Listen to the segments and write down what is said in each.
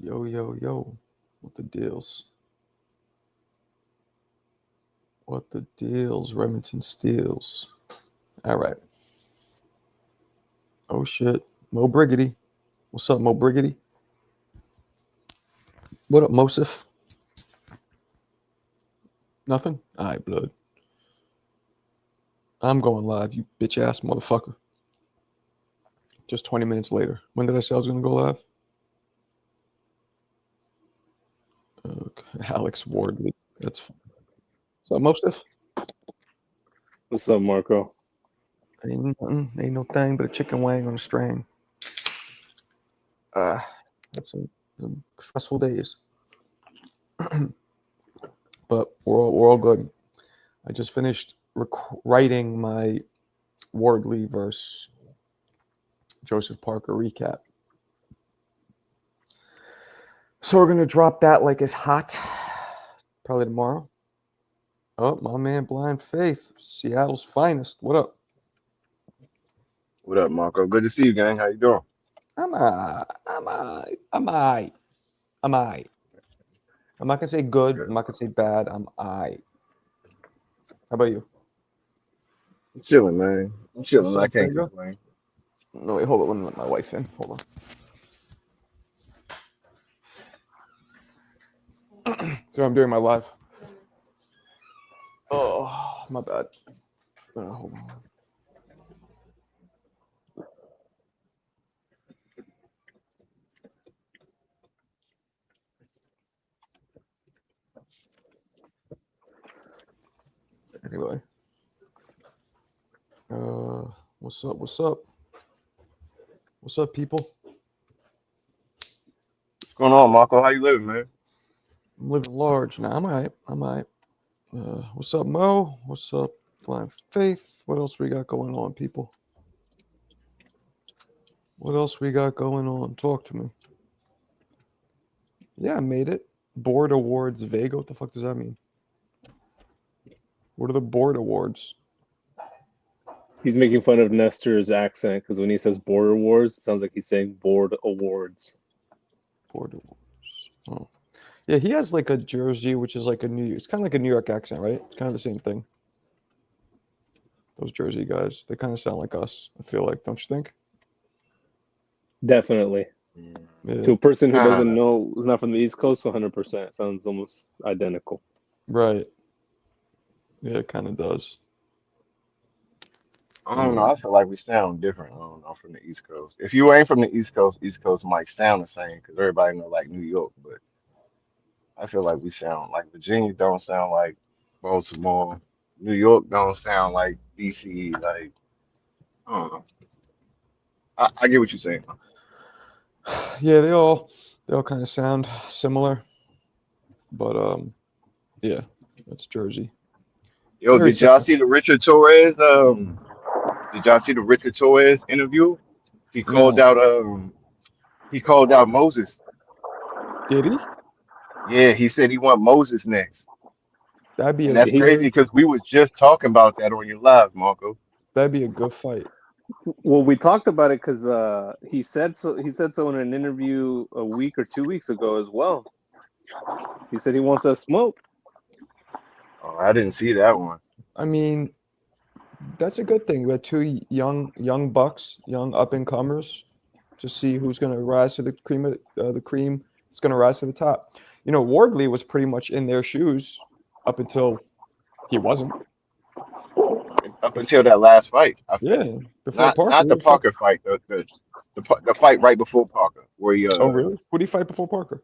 Yo, yo, yo. What the deals? What the deals? Remington Steels. All right. Oh, shit. Mo Briggity. What's up, Mo Briggity? What up, Mosif? Nothing? All right, blood. I'm going live, you bitch ass motherfucker. Just 20 minutes later. When did I say I was going to go live? Alex Wardley. That's fine. What's up, Mosif? What's up, Marco? Ain't nothing. Ain't no thing but a chicken wing on a string. That's some stressful days. But we're all good. I just finished writing my Wardley versus Joseph Parker recap. So we're gonna drop that like it's hot, probably tomorrow. Oh, my man, Blind Faith, Seattle's finest. What up? What up, Marco? Good to see you, gang. How you doing? I'm I. I'm I. I'm not gonna say good. Good. I'm not gonna say bad. I'm I. How about you? I'm chilling, man. I'm What's chilling. I up, can't Vega? complain. No, wait, hold on. Let me let my wife in. Hold on. So I'm doing my live. Oh, my bad. Hold on. Anyway, what's up? What's up? What's up, people? What's going on, Marco? How you living, man? I'm living large now. I'm alright. I'm alright. What's up, Mo? What's up, Blind Faith? What else we got going on, people? What else we got going on? Talk to me. Yeah, I made it. Board Awards Vega. What the fuck does that mean? What are the board awards? He's making fun of Nestor's accent because when he says Border Wars, it sounds like he's saying Board Awards. Board awards. Oh, yeah. He has like a Jersey, which is like a New. It's kind of like a New York accent, right? It's kind of the same thing. Those Jersey guys, they kind of sound like us. I feel like, don't you think? Definitely. Yeah. To a person who I don't doesn't know. know, who's not from the East Coast, 100%. Sounds almost identical. Right. Yeah, it kind of does. I don't know. I feel like we sound different. I don't know from the East Coast. If you ain't from the East Coast might sound the same because everybody know like New York, but I feel like we sound like Virginia don't sound like Baltimore. New York don't sound like DC. Like I don't know. I get what you're saying. Yeah, they all kind of sound similar, but yeah, that's Jersey. Yo, Very did y'all similar. see the Richard Torres? Did y'all see the Richard Torres interview? He called No, out he called out Moses. did he? Yeah, he said he want Moses next. That'd be And a that's He, crazy good. because we was just talking about that on your live, Marco. That'd be a good fight. well, we talked about it because he said so. He said so in an interview a week or 2 weeks ago as well. He said he wants that smoke. Oh, I didn't see that one. I mean, that's a good thing. We had two young bucks, young up and comers, to see who's going to rise to the cream. The cream is going to rise to the top. You know, Wardley was pretty much in their shoes up until he wasn't. Up until that last fight, I feel. Yeah, before Parker. Not the Parker fight, the fight right before Parker, where he Oh, really? Who did he fight before Parker?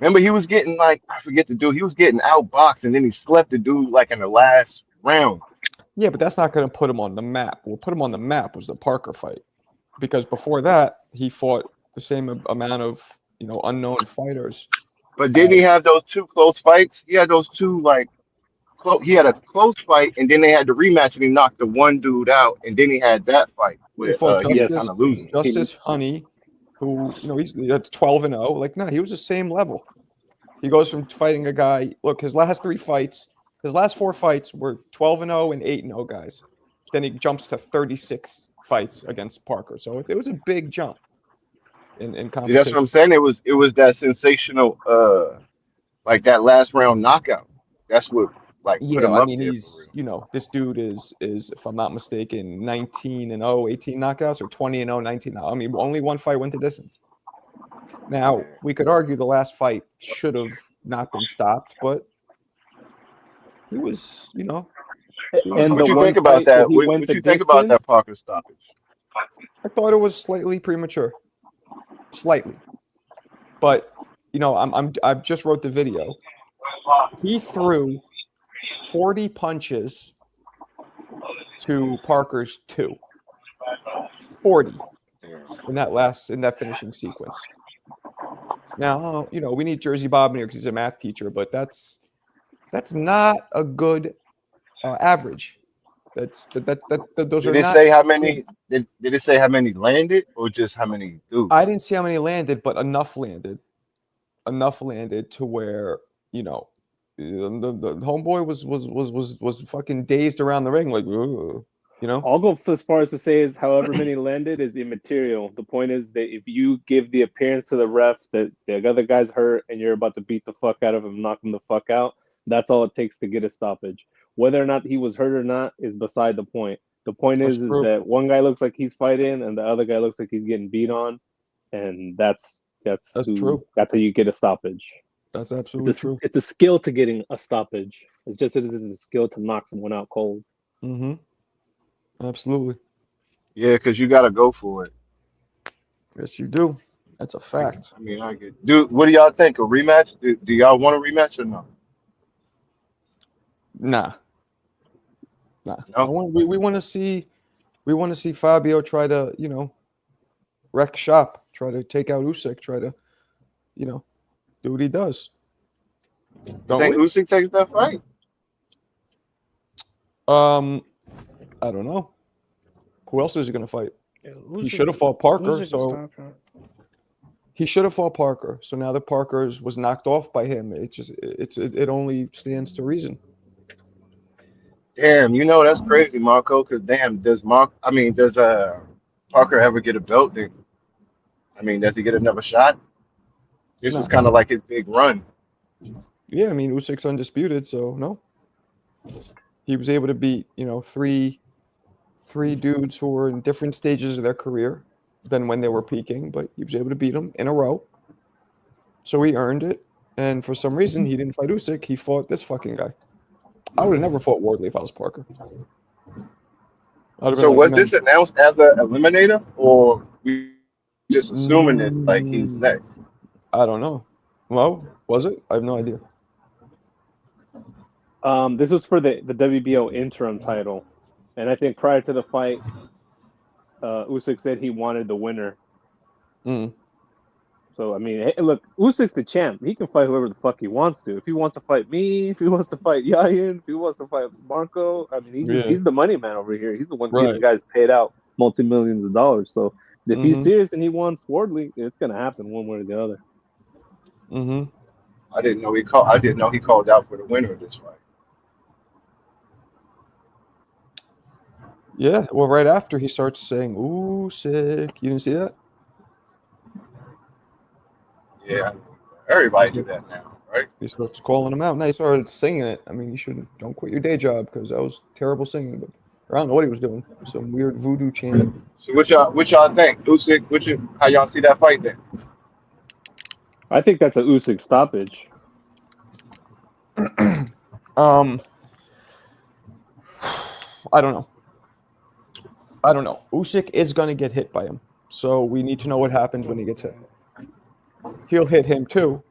remember he was getting like I forget the dude, he was getting outboxed and then he slept the dude like in the last round. Yeah, but that's not going to put him on the map. What put him on the map was the Parker fight, because before that he fought the same amount of unknown fighters. But didn't he As have those two close fights? He had those two like he had a close fight and then they had the rematch and he knocked the one dude out and then he had that fight he where fought he was kind Yes, of losing. he, Justice Honey, who he's at 12-0. Like, no, he was the same level. He goes from fighting a guy. Look, his last three fights, his last four fights were 12-0 and 8-0 guys. Then he jumps to 36 fights against Parker. So it was a big jump. in That's competition. what I'm saying. It was that sensational, like that last round knockout. That's what like put Yeah, him I up mean, there for he's, real. this dude is if I'm not mistaken, 19-0, 18 knockouts, or 20-0, 19. I mean, only one fight went the distance. Now, Yeah. we could argue the last fight should have not been stopped, but he was, he was And What the you fighting. one think about fight that that? he What, went what the you think about distance. that Parker stoppage? I thought it was slightly premature, slightly. But I've just wrote the video. He threw 40 punches to Parker's 2. 40 Yeah. in that finishing sequence. Now, we need Jersey Bob in here because he's a math teacher, but that's not a good average. Those are Did it not say how good. many? Did it say how many landed or just how many threw? I didn't see how many landed, but enough landed. Enough landed to where, the homeboy was fucking dazed around the ring, like, "Ugh," I'll go as far as to say is however many landed is immaterial. The point is that if you give the appearance to the ref that the other guy's hurt and you're about to beat the fuck out of him, knock him the fuck out, that's all it takes to get a stoppage. Whether or not he was hurt or not is beside the point. The point That's is true. that one guy looks like he's fighting and the other guy looks like he's getting beat on, and that's That's true. how you get a stoppage. That's absolutely true. It's a skill to getting a stoppage. It's just as it is a skill to knock someone out cold. Mm-hmm. Absolutely. Yeah, because you got to go for it. Yes, you do. That's a fact. I mean, I get. Dude, what do y'all think? A rematch? Do y'all want a rematch or no? Nah. I No. want, we want to see Fabio try to, wreck shop, try to take out Usyk, try to, do what he does. You Don't think we? Usyk takes that fight? I don't know. Who else is he going to fight? Yeah, He should have fought Parker, Usyk can so stop him. he should have fought Parker. So now that Parker's was knocked off by him, it only stands to reason. Damn, that's crazy, Marco. Because damn, does Parker ever get a belt? Then, I mean, does he get another shot? This was Nah. kind of like his big run. Yeah, I mean, Usyk's undisputed, so no. He was able to beat, three dudes who were in different stages of their career than when they were peaking, but he was able to beat them in a row. So he earned it. And for some reason, he didn't fight Usyk. He fought this fucking guy. I would have never fought Wardley if I was Parker. I'd have been So like, was man, this announced as an eliminator, or we just assuming it like he's next? I don't know. Well, was it? I have no idea. This was for the WBO interim title, and I think prior to the fight, Usyk said he wanted the winner. Mm. So I mean, hey, look, Usyk's the champ. He can fight whoever the fuck he wants to. If he wants to fight me, if he wants to fight Yayan, if he wants to fight Marco, I mean, Yeah. he's the money man over here. He's the one Right. getting guys paid out multi-millions of dollars. So if he's Mhm. serious and he wants Wardley, it's gonna happen one way or the other. Mm-hmm. I didn't know he called out for the winner of this fight. Yeah. Well, right after he starts saying, "Ooh, sick." You didn't see that? Yeah, everybody do that now, right? He starts calling him out. Now he started singing it. I mean, don't quit your day job because that was terrible singing. But I don't know what he was doing. Some weird voodoo chant. So what y'all think? Usyk, how y'all see that fight then? I think that's a Usyk stoppage. I don't know. Usyk is going to get hit by him. So we need to know what happens when he gets hit. He'll hit him too.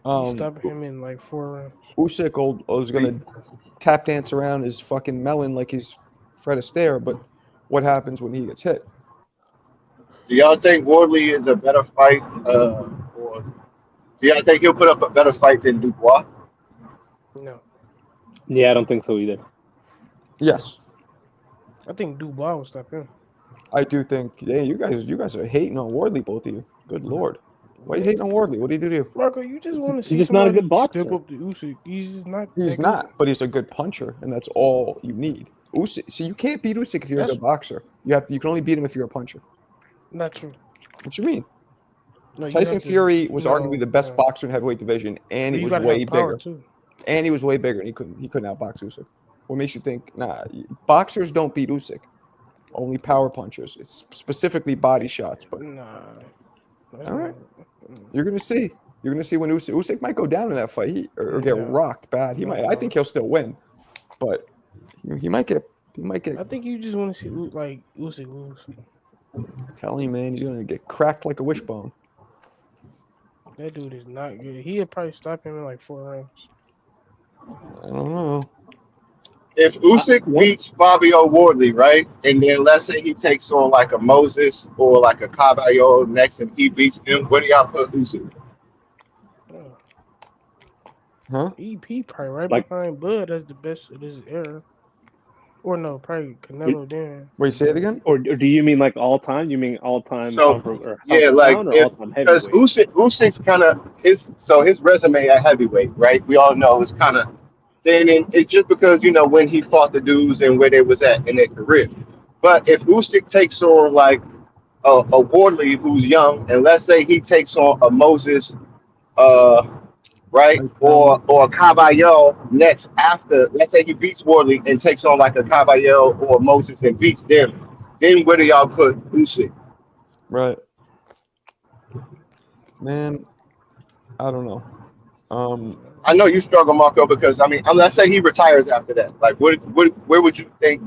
Stop him in like 4 rounds. Usyk is going to tap dance around his fucking melon like he's Fred Astaire, but what happens when he gets hit? Do y'all think Wardley is a better fight, or do y'all think he'll put up a better fight than Dubois? No, Yeah, I don't think so either. Yes, I think Dubois will stop him. I do think. Yeah, you guys are hating on Wardley, both of you. Good lord, why are you hating on Wardley? What did he do to you? Marco, you just want to He's see just not a somebody good boxer. step up to Usyk. He's just not. He's that not, but he's a good puncher, and that's all you need. Usyk, so you can't beat Usyk if you're a That's- good boxer. You can only beat him if you're a puncher. Good. Not true. What you mean? No, you Tyson have to, Fury was arguably the best yeah. boxer in heavyweight division, and But he you was gotta way have power bigger. too. And he was way bigger, and he couldn't outbox Usyk. What makes you think? Nah, boxers don't beat Usyk. Only power punchers. It's specifically body shots. But Nah. That's all right, not, you're gonna see. You're gonna see when Usyk might go down in that fight, or get Yeah. rocked bad. He might. I think he'll still win, but he might get. He might get. I think you just want to see like Usyk lose. Telling you, man, he's gonna get cracked like a wishbone. That dude is not good. He'll probably stop him in like 4 rounds. I don't know. If Usyk beats Fabio Wardley, right, and then let's say he takes on like a Moses or like a Caballo next, and he beats him, where do y'all put Usyk? Yeah. Huh? EP probably right Like- behind Bud as the best of this era. Or no, probably Canelo then. Wait, say it again. Or do you mean like all time? You mean all time? So, yeah, like because Usyk's his resume at heavyweight, right? We all know is kind of thin, and it's just because when he fought the dudes and where they was at in their career. But if Usyk takes on like a Wardley who's young, and let's say he takes on a Moses, right, or a Caballo next after, let's say he beats Wardley and takes on like a Caballo or Moses and beats them, then where do y'all put Usyk? Right. Man, I don't know. I know you struggle, Marco, because let's say he retires after that. Like, where would you think?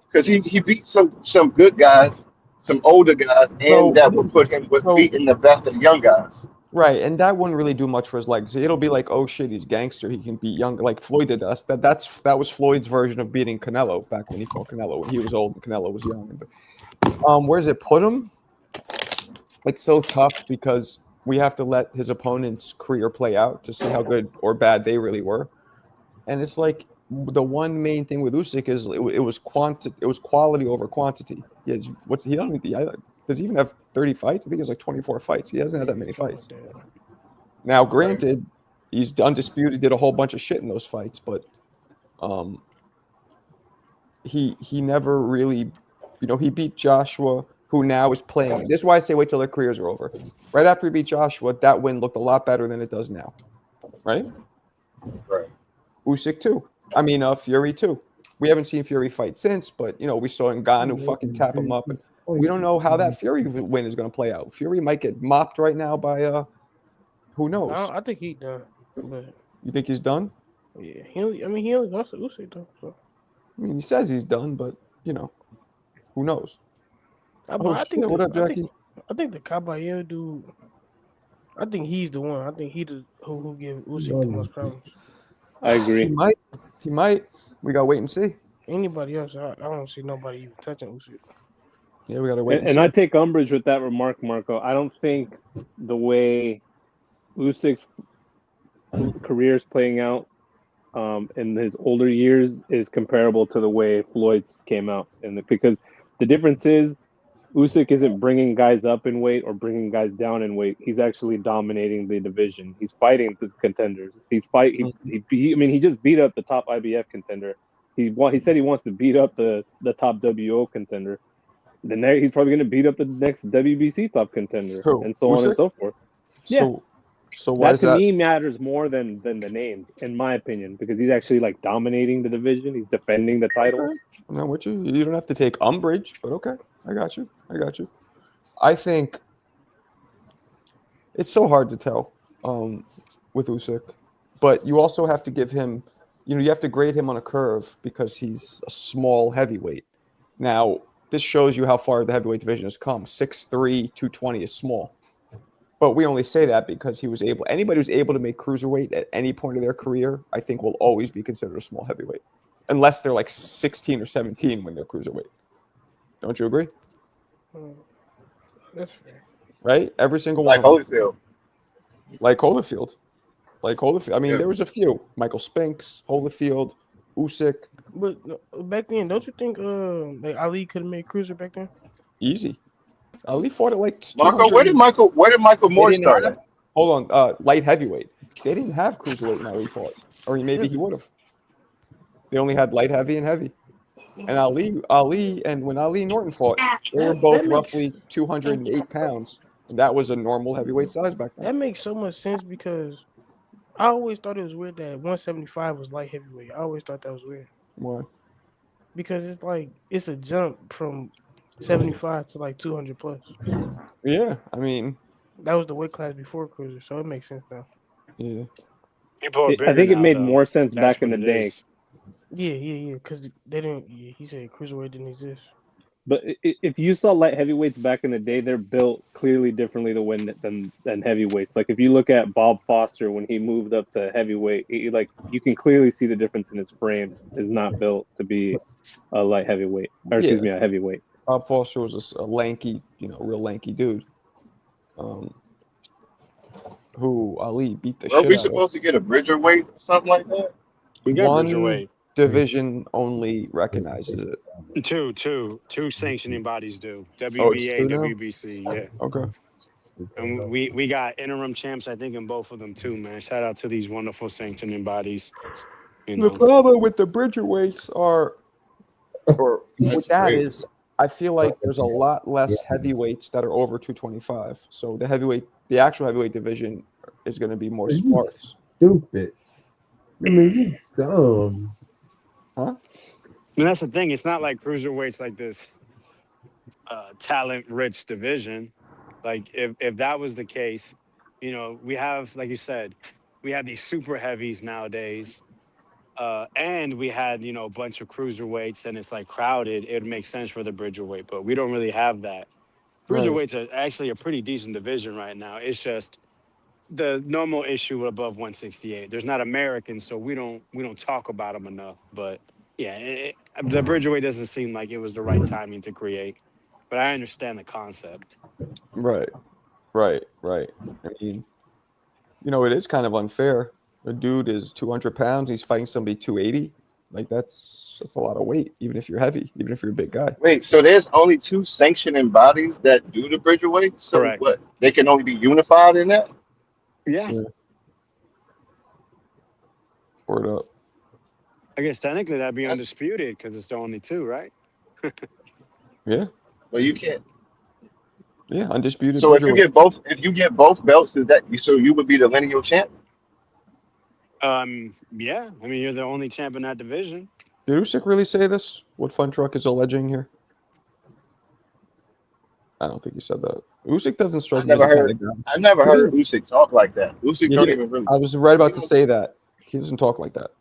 Because he beat some good guys, some older guys, and that would put him with beating the best of the young guys. Right, and that wouldn't really do much for his legacy. It'll be like, oh shit, he's gangster. He can beat young, like Floyd did us. That was Floyd's version of beating Canelo back when he fought Canelo when he was old and Canelo was young. Where's it put him? It's so tough because we have to let his opponent's career play out to see how good or bad they really were. And it's like the one main thing with Usyk is it was quality over quantity. Does he even have 30 fights? I think he has like 24 fights. He hasn't had that many fights. Now, granted, he's undisputed, did a whole bunch of shit in those fights, but he never really, he beat Joshua, who now is playing. This is why I say wait till their careers are over. Right after he beat Joshua, that win looked a lot better than it does now. Right? Right. Usyk too. Fury too. We haven't seen Fury fight since, but we saw Ngannou fucking tap him up. And we don't know how that Fury win is going to play out. Fury might get mopped right now by who knows? I think he's done. But You think he's done? yeah, he only lost to Usyk though. So. He says he's done, but who knows? I think What up, Jackie? I think the Caballero dude. I think he's the one. I think he the who give Usyk the most problems. I agree. He might. We gotta wait and see. Anybody else, I don't see nobody even touching Usyk. Yeah, we gotta wait. And I take umbrage with that remark, Marco. I don't think the way Usyk's career is playing out in his older years is comparable to the way Floyd's came out, because the difference is Usyk isn't bringing guys up in weight or bringing guys down in weight. He's actually dominating the division. He's fighting the contenders. He just beat up the top IBF contender. He said he wants to beat up the top WO contender. Then he's probably going to beat up the next WBC top contender, and so on and so forth. So why that to me matters more than the names, in my opinion, because he's actually like dominating the division. He's defending the titles. I'm not with you. You don't have to take umbrage, but okay. I got you. I think it's so hard to tell with Usyk, but you also have to give him, you have to grade him on a curve because he's a small heavyweight. Now, this shows you how far the heavyweight division has come. 6'3", 220 is small. But we only say that because anybody who's able to make cruiserweight at any point of their career, I think will always be considered a small heavyweight. Unless they're like 16 or 17 when they're cruiserweight. Don't you agree? That's fair. Right? Every single Like one. Holyfield. Like Holyfield. There was a few. Michael Spinks, Holyfield, Usyk. But back then, don't you think like Ali could have made cruiser back then? Easy. Ali fought at like Marco, where did Michael Moore start at? Hold on. Light heavyweight. They didn't have cruiserweight when Ali fought. Or maybe he would have. They only had light heavy and heavy. And Ali, and when Ali and Norton fought, they were both That makes roughly 208 pounds. And that was a normal heavyweight size back then. that makes so much sense because I always thought it was weird that 175 was light heavyweight. I always thought that was weird Why? because it's like it's a jump from 75 to like 200 plus. Yeah, I mean, That was the weight class before cruiser, so it makes sense now. yeah. People are I bigger think it now, made though. more sense That's back in the what it day. is. Yeah, because they didn't. Yeah, he said cruiserweight didn't exist. But if you saw light heavyweights back in the day, they're built clearly differently than heavyweights. Like if you look at Bob Foster when he moved up to heavyweight, like you can clearly see the difference in his frame. Is not built to be a light heavyweight, or excuse me, a heavyweight. Bob Foster was a lanky, real lanky dude. Who Ali beat the Were shit we out of. supposed to get a Bridger weight, something like that? We got One Bridgerweight. division only recognizes it. Two sanctioning bodies do. Oh, it's WBA, two now? WBC, yeah. Okay. And we got interim champs, I think, in both of them too, man. Shout out to these wonderful sanctioning bodies. You The know, problem with the Bridger weights or That's with that crazy. is I feel like there's a lot less heavyweights that are over 225. So the actual heavyweight division is going to be more sparse. Stupid. I mean, you dumb. Huh? and that's the thing. It's not like cruiserweights like this talent-rich division. Like if that was the case, we have, like you said, we have these super heavies nowadays. And we had, a bunch of cruiserweights and it's like crowded. It would make sense for the Bridgerweight, but we don't really have that. Right. Cruiserweight's are actually a pretty decent division right now. It's just the normal issue above 168. There's not Americans, so we don't talk about them enough. But yeah, the Bridgerweight doesn't seem like it was the right timing to create. But I understand the concept. Right. I mean, it is kind of unfair. A dude is 200 pounds. He's fighting somebody 280. Like that's a lot of weight, even if you're heavy, even if you're a big guy. Wait, so there's only two sanctioning bodies that do the Bridger weight? So Correct. what? They can only be unified in that? Yeah. Word up. I guess technically that'd be That's- undisputed because it's the only two, right? Yeah. Well, you can't. Yeah. Undisputed. So if you Bridgerweight. get both belts, is that so you would be the lineal champ? Yeah. I mean, you're the only champ in that division. Did Usyk really say this? What Fun Truck is alleging here? I don't think he said that. Usyk doesn't strike me as never the heard- kind of guy. I never heard Usyk talk like that. Usyk Yeah, don't even really. I was right about to say that. He doesn't talk like that.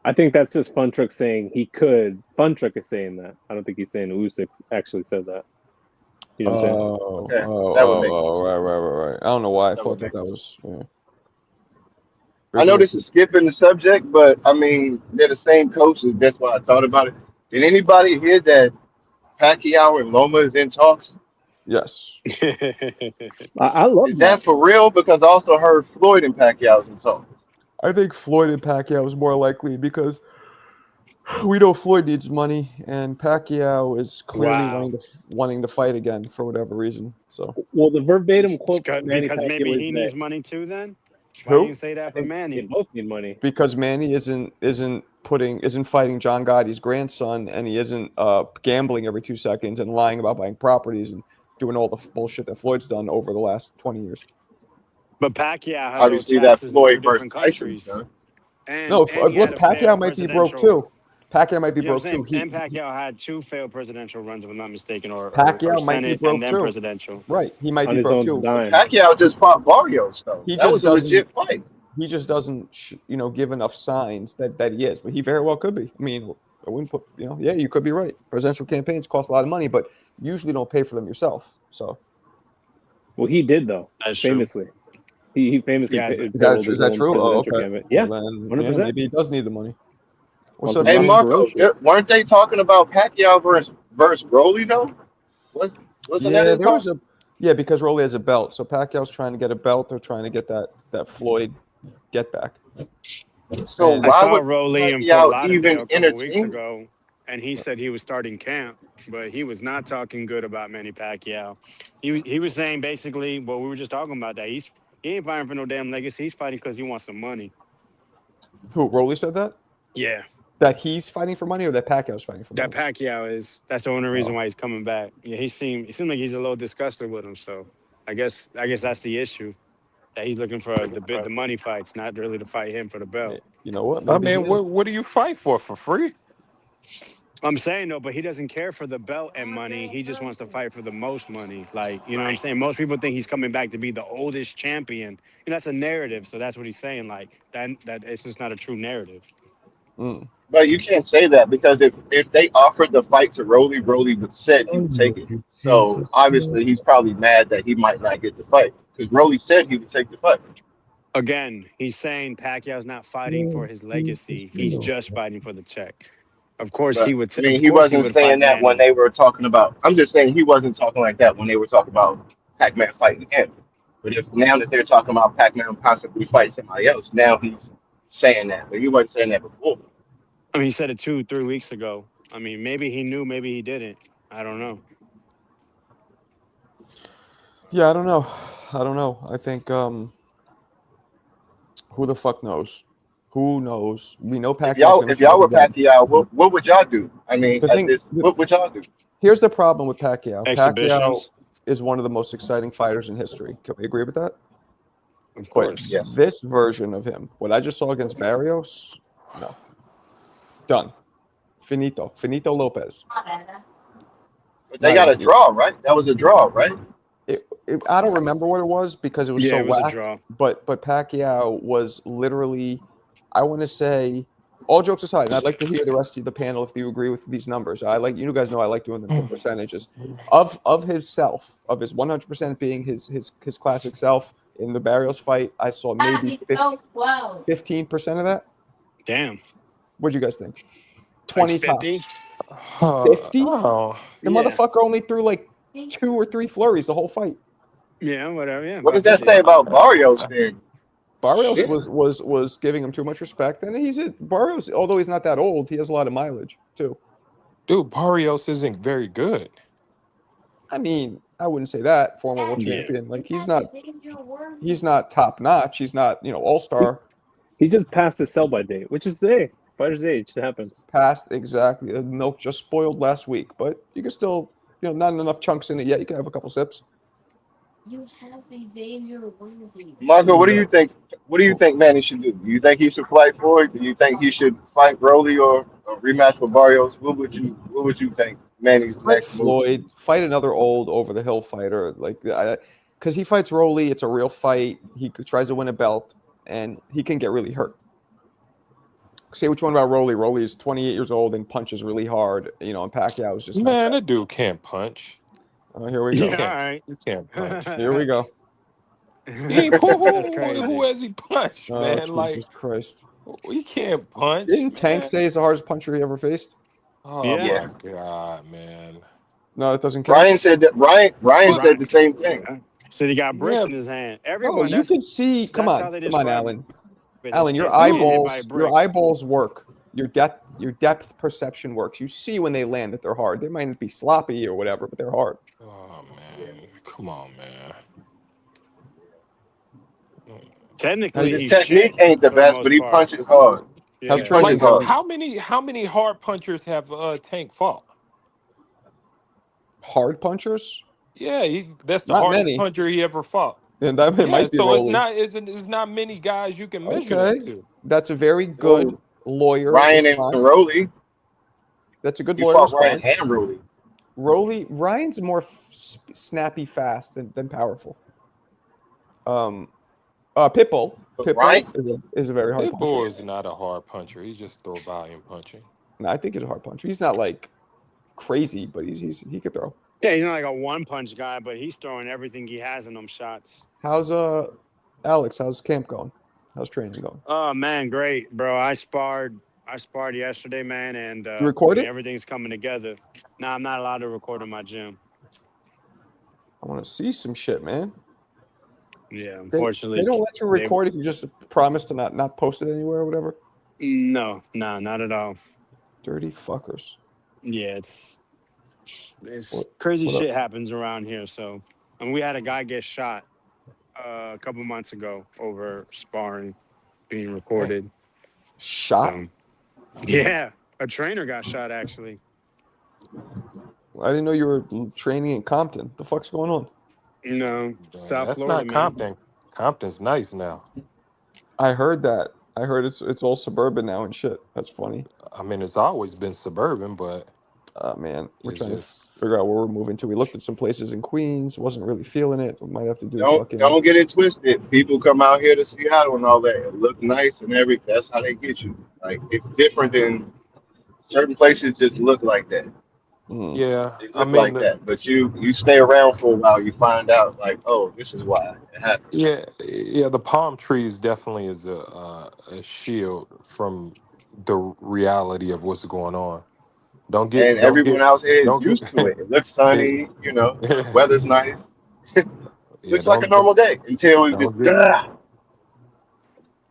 I think that's just Fun Truck saying he could. Fun Truck is saying that. I don't think he's saying Usyk actually said that. You know what I'm saying? Okay, Oh, that would make right. I don't know why I That thought would that was. Yeah. I know this is skipping the subject, but I mean they're the same coaches. That's why I thought about it. Did anybody hear that Pacquiao and Loma is in talks? Yes. I love Is that for real? Because I also heard Floyd and Pacquiao's in talks. I think Floyd and Pacquiao is more likely because we know Floyd needs money, and Pacquiao is clearly Wow. wanting to fight again for whatever reason. So Well, the verbatim quote from Manny because Pacquiao maybe is he that needs money too. Then why Who? do you say that for they Manny? both need money. because Manny isn't fighting John Gotti's grandson, and he isn't gambling every 2 seconds and lying about buying properties and doing all the bullshit that Floyd's done over the last 20 years. But Pacquiao has Obviously, owed that taxes in two Floyd versus different Tyson's countries. done. And, No, and he had look, a failed Pacquiao might be broke presidential- too. Pacquiao might be You know what broke I'm too. saying? And Pacquiao had 2 failed presidential runs, if I'm not mistaken, or Pacquiao might be Senate broke and then too. presidential. Right, he might On be his broke own too. dime. Pacquiao just fought Barrios, though. He That just was a doesn't- legit fight. He just doesn't, give enough signs that he is. But he very well could be. I mean, I wouldn't put, yeah, you could be right. Presidential campaigns cost a lot of money, but you usually don't pay for them yourself. So Well, he did though. That's true. Famously, he famously. Yeah, paid- is paid that, his is that own true? Oh, presidential okay. campaign. Yeah, Well, then, 100%. maybe he does need the money. What's Well, up, Hey, Johnny Johnny? Marco, Barosha. weren't they talking about Pacquiao versus Broly, though? Wasn't that Yeah, in there was talks? because Rolly has a belt. So Pacquiao's trying to get a belt. They're trying to get that Floyd get back. So And- I why saw would Rolly in Pacquiao Fort Lauderdale even a couple weeks entertain? ago, and he said he was starting camp, but he was not talking good about Manny Pacquiao. He was saying basically what we were just talking about, that he ain't fighting for no damn legacy. He's fighting because he wants some money. Who? Rolly said that? Yeah. That he's fighting for money, or that Pacquiao's fighting for That money? Pacquiao is. That's the only reason why he's coming back. Yeah, it seemed like he's a little disgusted with him. So I guess that's the issue. That he's looking for the money fights, not really to fight him for the belt. You know what? I Maybe he mean, is. what do you fight for free? I'm saying though, but he doesn't care for the belt and money. He just wants to fight for the most money. Like, you know what I'm saying? Most people think he's coming back to be the oldest champion. And that's a narrative. So that's what he's saying. Like that it's just not a true narrative. Mm. But you can't say that because if they offered the fight to Rolly, Rolly would said he would take it. So obviously he's probably mad that he might not get the fight because Rolly said he would take the fight. Again, he's saying Pacquiao's not fighting for his legacy. He's just fighting for the check. Of course he But would I mean, of he course he wasn't would saying fight that when Manny. they were talking about. I'm just saying he wasn't talking like that when they were talking about Pac-Man fighting him. But if now that they're talking about Pac-Man possibly fight somebody else, now he's saying that. But he wasn't saying that before. I mean, he said it 2-3 weeks ago. I mean, maybe he knew, maybe he didn't. I don't know. Yeah, I don't know. I think who the fuck knows? Who knows? We know If Pacquiao's y'all gonna if fight y'all were again. Pacquiao, what would y'all do? I mean, The at thing, this, what would y'all do? here's the problem with Pacquiao. Pacquiao Exhibitions, is one of the most exciting fighters in history. Can we agree with that? of But course. Yes, this version of him, what I just saw against Barrios, no, done, finito Lopez. but they Not got a even. draw, right? That was a draw, right? I don't remember what it was because it was Yeah, so it was a whack. draw. But Pacquiao was literally, I want to say, all jokes aside, and I'd like to hear the rest of the panel if you agree with these numbers. I like you guys know I like doing the percentages of himself, of his 100% being his classic self in the Barrios fight. I saw maybe 15% of that. Damn. What'd you guys think? Like 20 50? tops. 50? Oh, The Yeah. motherfucker only threw like 2 or 3 flurries the whole fight. Yeah, whatever. Yeah, What does about that 50. say about Barrios then? Barrios Shit. was giving him too much respect, and Barrios, although he's not that old, he has a lot of mileage too. dude, Barrios isn't very good. I mean, I wouldn't say that former world Yeah. champion. Like he's not top notch. He's not all star. He just passed his sell-by date, which is fighter's age. It happens. Passed exactly. The milk just spoiled last week, but you can still not enough chunks in it yet. You can have a couple sips. Marco, what do you think? What do you think Manny should do? Do you think he should fight Floyd? Do you think he should fight Rolly or rematch with Barrios? What would you think Manny's Fight next move? Floyd, fight another old over the hill fighter, because he fights Rolly. It's a real fight. He tries to win a belt, and he can get really hurt. Say which one about Rolly? Rolly is 28 years old and punches really hard. And Pacquiao is just Man, not that dude can't punch. that. Here we go. He Yeah, can't, all right. he can't punch. Here we go. Who That's crazy. has he punched, Oh, man? Like, Jesus Christ. he can't punch. Didn't Tank man. say he's the hardest puncher he ever faced? Oh Yeah. my god, man. No, it doesn't count. Ryan said that. Ryan said the same thing. So he got bricks Yeah. in his hand. Oh, Everyone. you can see. Come that's how on, they come on, describe Alan. it. Alan, your It's getting hit by a eyeballs, brick. your eyeballs work. Your depth perception works. You see when they land that they're hard. They might not be sloppy or whatever, but they're hard. Oh man, come on, man. Technically, His he's technique shit ain't the for best, most but he part. punches hard. Yeah. How's He training punches Like, going? how many hard punchers have Tank fought? Hard punchers? Yeah, that's the Not hardest many. puncher he ever fought. And that it Yeah, might be so Rolly. it's not many guys you can measure that Okay, to. that's a very good Whoa. lawyer Ryan and response. Rolly. That's a good He lawyer fought Ryan response. and Rolly. Ryan's more snappy, fast than powerful. Pitbull. But Pitbull Ryan, is a very hard puncher. Pitbull is not a hard puncher. He just throw volume punching. No, I think he's a hard puncher. He's not like crazy, but he could throw. Yeah, he's not like a one punch guy, but he's throwing everything he has in them shots. How's Alex? How's camp going? How's training going? Oh man, great, bro. I sparred yesterday, man, and Did you record it? everything's coming together. No, I'm not allowed to record in my gym. I want to see some shit, man. Yeah, They unfortunately. don't let you record if you just promise to not post it anywhere or whatever. No, not at all. Dirty fuckers. Yeah, it's What- crazy what up? shit happens around here. So, and we had a guy get shot a couple months ago over sparring being recorded. Shot? So, Yeah, a trainer got shot actually. I didn't know you were training in Compton. The fuck's going on? No, South That's Florida, not man. Compton. Compton's nice now. I heard that. I heard it's all suburban now and shit. That's funny. I mean, it's always been suburban, but Man, we're it's trying to just figure out where we're moving to. We looked at some places in Queens. Wasn't really feeling it. We might have to do Don't fucking. don't get it twisted. People come out here to Seattle and all that. It look nice and everything. That's how they get you. Like it's different than certain places. Just look like that. Mm. yeah. They I look mean, like that. But you stay around for a while, you find out like, oh, this is why it happened. yeah. The palm trees definitely is a shield from the reality of what's going on. Don't And get don't everyone get else here is don't used to get it. It looks yeah, sunny. Weather's nice. yeah. Looks like a normal day until we just. Don't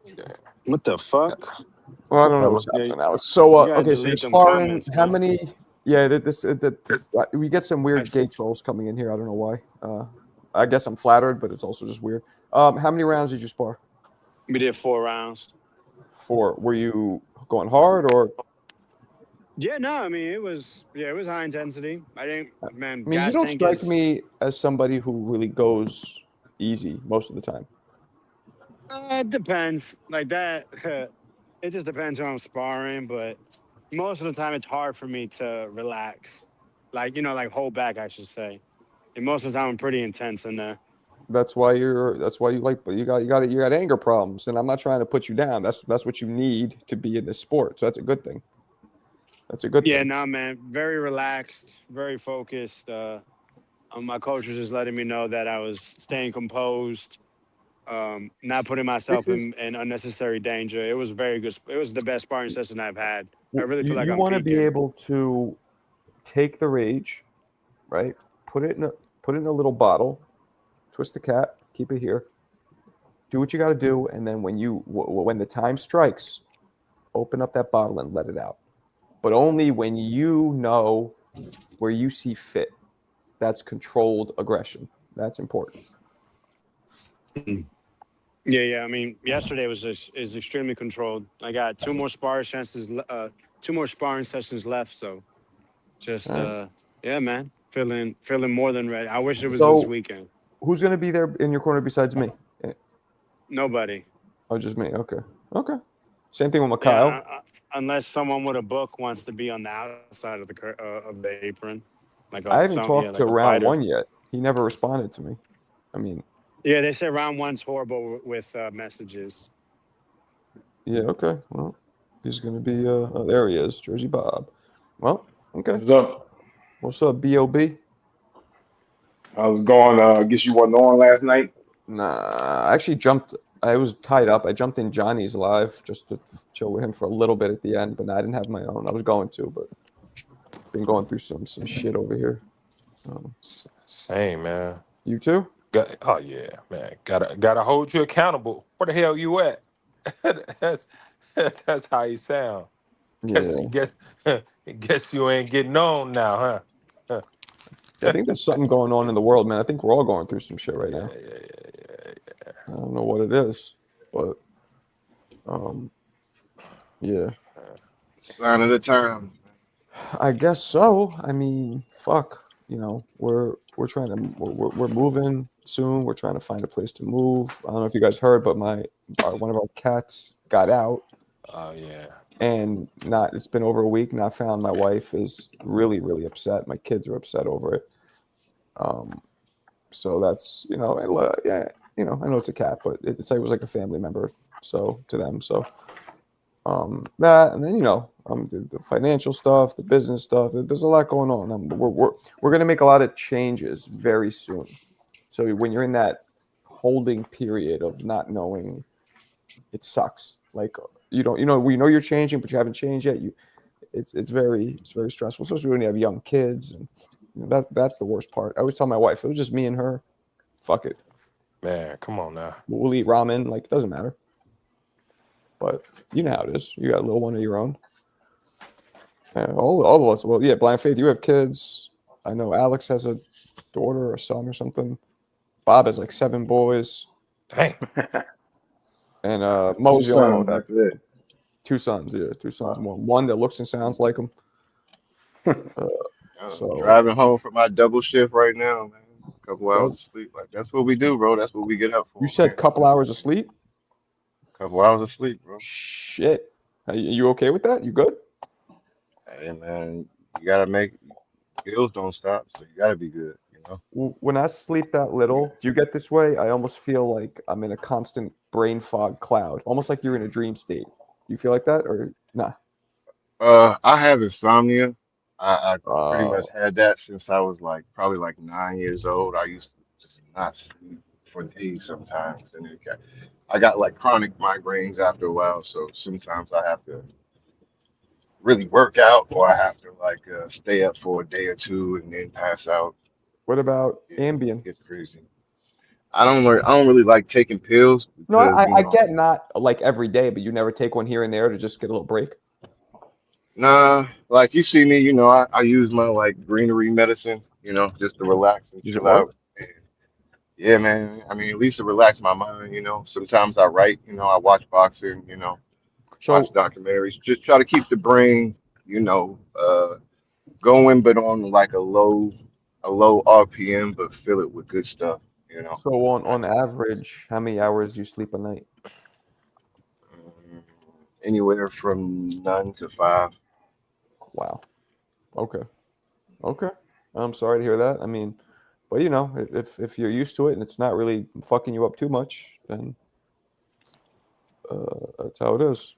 get What the fuck? Well, I don't know don't what's Yeah, happening, Alex. So, you gotta okay, so you're delete them sparring. comments, How man. many? Yeah, we get some I weird see. gay trolls coming in here. I don't know why. I guess I'm flattered, but it's also just weird. How many rounds did you spar? We did 4 rounds. 4. Were you going hard or? Yeah, no, I mean it was high intensity. I didn't, man. I mean, you Gas don't tank strike is. me as somebody who really goes easy most of the time. It depends. Like that. It just depends who I'm sparring, but most of the time it's hard for me to relax. Like like hold back, I should say. And most of the time I'm pretty intense in there. That's why you like, but you got anger problems, and I'm not trying to put you down. That's what you need to be in this sport. So that's a good thing. That's a good Yeah, thing. no, man. Very relaxed, very focused. My coach was just letting me know that I was staying composed, not putting myself This is in unnecessary danger. It was very good. It was the best sparring session I've had. I really you feel like you I'm want to be peaking. able to take the rage, right? Put it in a little bottle, twist the cap, keep it here. Do what you got to do, and then when the time strikes, open up that bottle and let it out. But only when you know where you see fit. That's controlled aggression. That's important. Yeah. I mean, yesterday is extremely controlled. I got two more sparring sessions left. So just All right. yeah, man, feeling more than ready. I wish it was this So, weekend. who's going to be there in your corner besides me? Nobody. Oh, just me. Okay. Okay. Same thing with Yeah, Mikhail. unless someone with a book wants to be on the outside of the apron, I haven't talked to like a round fighter. 1 yet. He never responded to me. I mean, Yeah, they say round one's horrible with messages. yeah. Okay. Well, he's going to be. There he is, Jersey Bob. Well, okay. What's up? What's up, Bob? I was going. I guess you wasn't on last night. Nah, I actually jumped. I was tied up. I jumped in Johnny's live just to chill with him for a little bit at the end, but I didn't have my own. I was going to, but been going through some shit over here. same, man. You too? Oh yeah, man. Gotta hold you accountable. Where the hell you at? that's that's how you sound. Yeah. Guess you ain't getting on now, huh? I think there's something going on in the world, man. I think we're all going through some shit right Yeah, now. yeah. I don't know what it is, but yeah. Sign of the times. I guess so. I mean, fuck. We're trying to we're moving soon. We're trying to find a place to move. I don't know if you guys heard, but one of our cats got out, Oh yeah. and it's been over a week. Not found. My wife is really really upset. My kids are upset over it. So that's yeah. I know it's a cat, but it was like a family member. So to them, so. That and then the financial stuff, the business stuff. There's a lot going on. We're going to make a lot of changes very soon. So when you're in that holding period of not knowing, it sucks. Like we know you're changing, but you haven't changed yet. It's very stressful, especially when you have young kids, and that's the worst part. I always tell my wife, it was just me and her. Fuck it, Man, come on now. we'll eat ramen. Like it doesn't matter. But you know how it is. You got a little one of your own. All of us. Well, yeah, Blind Faith, you have kids. I know Alex has a daughter or a son or something. Bob has like 7 boys. Dang. And Two Mo's the only one sons with that. after that. Two sons, yeah, two sons. One that looks and sounds like him. So Driving home from my double shift right now, man. A couple hours well, of sleep. Like that's what we do, bro. That's what we get up you for, said man. couple hours of sleep. Couple hours of sleep, bro. Shit, you okay with that? You good? Hey, man, you gotta make bills don't stop, so you gotta be good, you know. When I sleep that little, do you get this way? I almost feel like I'm in a constant brain fog cloud, almost like you're in a dream state. You feel like that, or nah? I have insomnia. I pretty much Oh, had that since I was like probably like 9 years old. I used to just not sleep for days sometimes, and I got like chronic migraines after a while. So sometimes I have to really work out, or I have to like stay up for a day or two and then pass out. what about It Ambien? gets crazy. I don't really like taking pills No, because I get not like every day, but you never take one here and there to just get a little break. nah, like you see me, I use my like greenery medicine, just to relax and Does it chill work? out. Yeah, man. I mean, at least to relax my mind. Sometimes I write, I watch boxing, watch So documentaries, just try to keep the brain, you know, uh, going, but on like a low RPM, but fill it with good stuff. so on That's average, how many hours do you sleep a night? um, anywhere from none to five. Wow. Okay. Okay. I'm sorry to hear that. I mean, but if you're used to it and it's not really fucking you up too much, then that's how it is.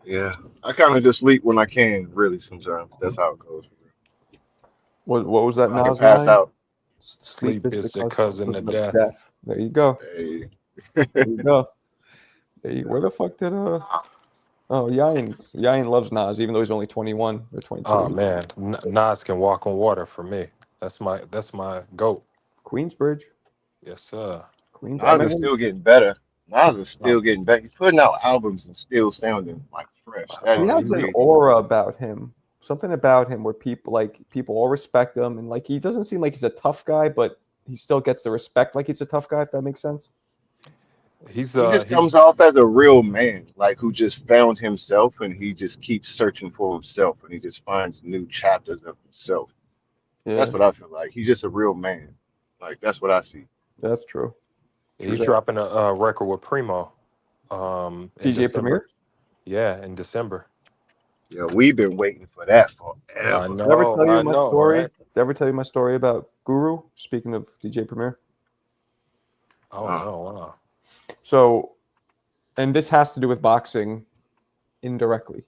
Yeah, I kind of just sleep when I can, really. Sometimes that's how it goes. What was that If I can Nas pass line? out, Sleep Sleep is the is the cousin cousin of of death. death. There you go. hey, There you go. Where the fuck did Oh, Yain loves Nas, even though he's only 21 or Oh 22. man, Nas can walk on water for me. That's my goat. Queensbridge. Yes, sir. Queens. I Nas is remember. still getting better. Nas is Oh, still getting better. He's putting out albums and still sounding like fresh. That He is has an he crazy. aura about him. Something about him where people all respect him, and like he doesn't seem like he's a tough guy, but he still gets the respect like he's a tough guy. If that makes sense. he's He just he's comes off as a real man, like who just found himself and he just keeps searching for himself and he just finds new chapters of himself. That's Yeah, what I feel like. He's just a real man. Like that's what I see. that's true. True he's that. dropping a record with Primo in DJ December. Premier. Yeah, in December. Yeah, we've been waiting for that I forever. Did I ever tell you I my know, story? right? Did I ever tell you my story about Guru? Speaking of DJ Premier. Oh Uh, no, wow. So, and this has to do with boxing indirectly.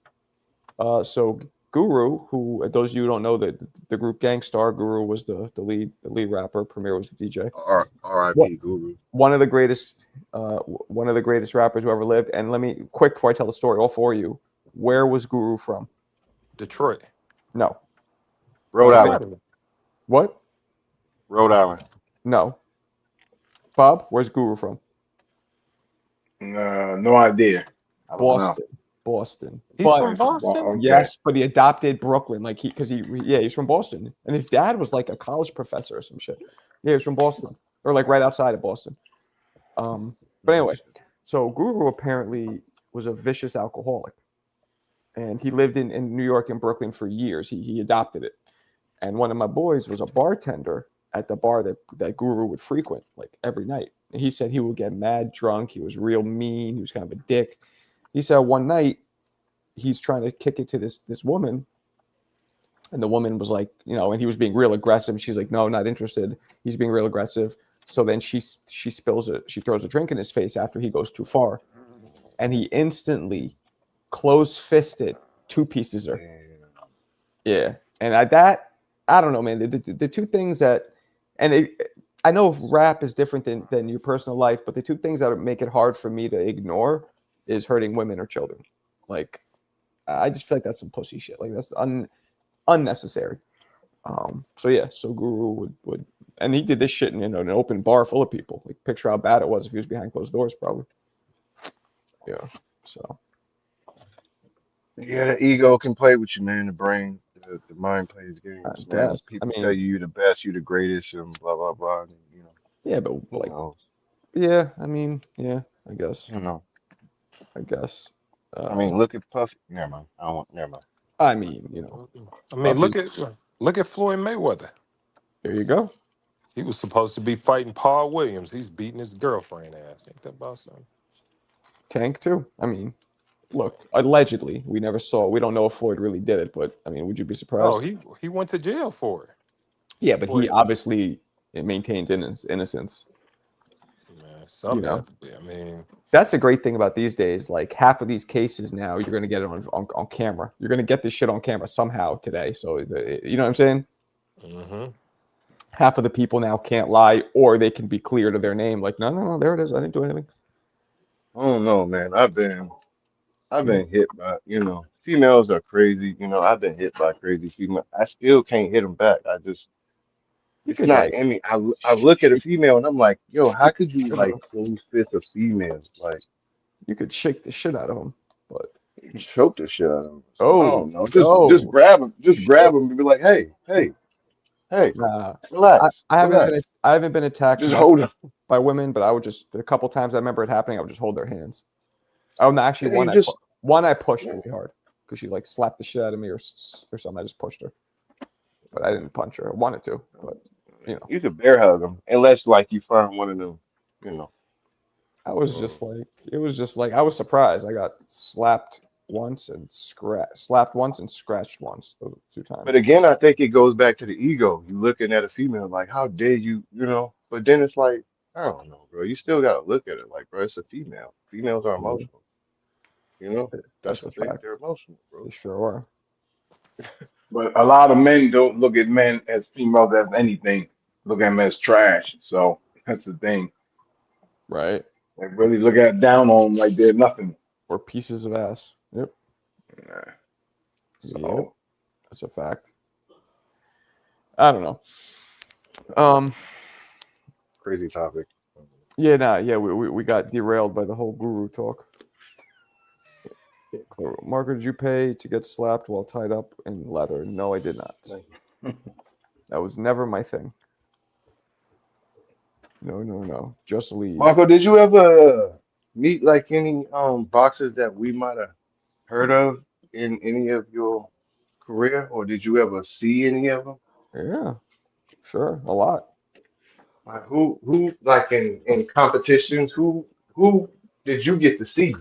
So Guru, who those of you who don't know, the group Gangstar, Guru was the lead rapper, Premier was the DJ. What R.I.P. Guru. one of the greatest rappers who ever lived. And let me quick before I tell the story, all four of you, where was Guru from? Detroit. No. Rhode Think, Island. Outside of it. what? Rhode Island. No. Bob, where's Guru from? No idea. I don't know. Boston. He's But from Boston? Okay. yes, but he adopted Brooklyn, like he's from Boston, and his dad was like a college professor or some shit. Yeah, he's from Boston, or like right outside of Boston. But anyway, so Guru apparently was a vicious alcoholic, and he lived in New York and Brooklyn for years. He adopted it, and one of my boys was a bartender at the bar that Guru would frequent like every night. And he said he would get mad drunk. He was real mean. He was kind of a dick. He said one night he's trying to kick it to this woman, and the woman was like, and he was being real aggressive. She's like, no, not interested. He's being real aggressive. So then she throws a drink in his face after he goes too far, and he instantly close-fisted two pieces her. Yeah, and I don't know, man. The two things that, I know rap is different than your personal life, but the two things that make it hard for me to ignore is hurting women or children. Like, I just feel like that's some pussy shit. Like that's unnecessary. So Guru would, and he did this shit in an open bar full of people. Like, picture how bad it was if he was behind closed doors, probably. Yeah. So. Yeah, the ego can play with you, man. The brain, the mind plays games, I man. guess. People tell you you're the best, you're the greatest, and blah blah blah. And, Yeah, but who like, knows? yeah. I mean, yeah. I guess. You know. I guess. I mean, look at Puffy. Never mind. I don't want. Never mind. I mean, you know, I mean, Puffy's, look at Floyd Mayweather. there you go. He was supposed to be fighting Paul Williams. He's beating his girlfriend ass. Ain't that about something? Tank too. I mean, look, allegedly, we never saw. We don't know if Floyd really did it, but I mean, would you be surprised? Oh, he went to jail for it. Yeah, but he Floyd- obviously maintains innocence. Man, something know. have to be. I mean, That's the great thing about these days. Like half of these cases now, you're going to get it on camera. You're going to get this shit on camera somehow today. So, you know what I'm saying? hmm Half of the people now can't lie, or they can be clear to their name. Like, no, there it is. I didn't do anything. I don't know, man. I've been hit by, females are crazy. I've been hit by crazy females. I still can't hit them back. You It's could not. like, I mean, I look at a female and I'm like, yo, how could you shit like out- close fist a female? Like, you could shake the shit out of them. But choke the shit out of them. So, I oh, don't know. Just grab them. Just grab them and be like, hey, nah, relax, I haven't relax. I haven't been attacked Just much hold them. by women, but I would just a couple times I remember it happening. I would just hold their hands. Oh no, actually Yeah, you just one I pushed really hard because she like slapped the shit out of me or something. I just pushed her, but I didn't punch her. I wanted to, but you know, you could bear hug them unless like you find one of them. You know. I was just like, it was just like I was surprised. I got slapped once and slapped once and scratched once, those 2 times. But again, I think it goes back to the ego. You looking at a female like, how dare you, But then it's like, I don't know, bro. You still gotta look at it like, bro, it's a female. Females are emotional. That's That's a what they fact. they're emotional, bro. They sure are. But a lot of men don't look at men as females as anything. Look at them as trash. So that's the thing. Right. They really look at down on them like they're nothing. Or pieces of ass. Yep. Yeah. Yep. So That's a fact. I don't know. Crazy topic. Yeah, we got derailed by the whole guru talk. Margaret, did you pay to get slapped while tied up in leather? No, I did not. That was never my thing. No. Just leave. Marco, did you ever meet like any boxers that we might have heard of in any of your career, or did you ever see any of them? Yeah, sure. A lot. Like who like in competitions, who did you get to see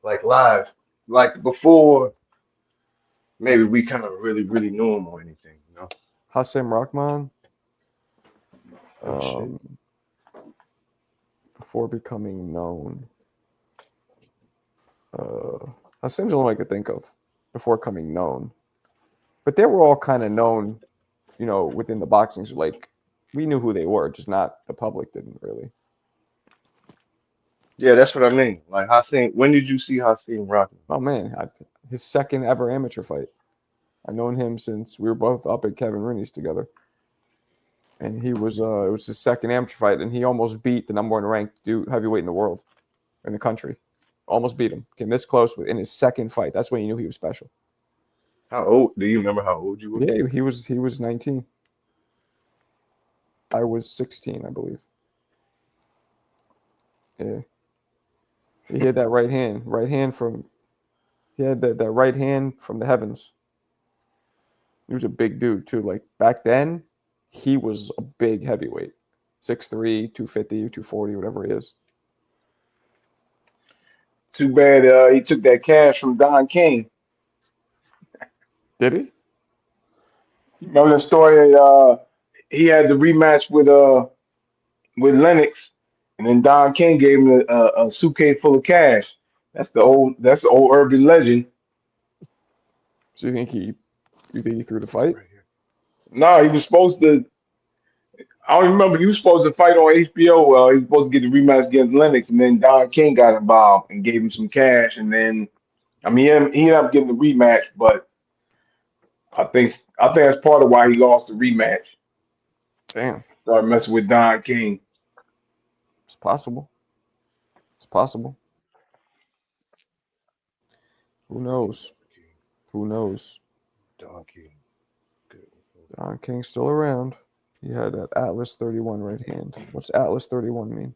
like live, like before maybe we kind of really knew him or anything? Hassem Rahman. Oh, shit. Before becoming known. Hassem's the only one I could think of before coming known. But they were all kind of known, within the boxing. So like, we knew who they were, just not the public didn't really. Yeah, that's what I mean. Like Hasim, when did you see Hasim rocking? Oh man, his second ever amateur fight. I've known him since we were both up at Kevin Rooney's together. And he was it was his second amateur fight, and he almost beat the number 1 ranked heavyweight in the world, in the country. Almost beat him. Came this close in his second fight. That's when you knew he was special. How old? Do you remember how old you were? Yeah, he was 19. I was 16, I believe. Yeah. He had that right hand he had that right hand from the heavens. He was a big dude too. Like back then, he was a big heavyweight. 6'3", 250, 240, whatever he is. too bad he took that cash from Don King. Did he? Remember the story? He had the rematch with Lennox, and then Don King gave him a suitcase full of cash. That's the old urban legend. So you think he threw the fight? Right here. No, he was supposed to. I don't remember. He was supposed to fight on HBO. Well, he was supposed to get the rematch against Lennox, and then Don King got involved and gave him some cash. And then, I mean, he ended up getting the rematch, but I think that's part of why he lost the rematch. Damn. Started messing with Don King. It's possible. It's possible. Who knows? Who knows? Donkey. Good. Don King's still around. He had that Atlas 31 right hand. What's Atlas 31 mean?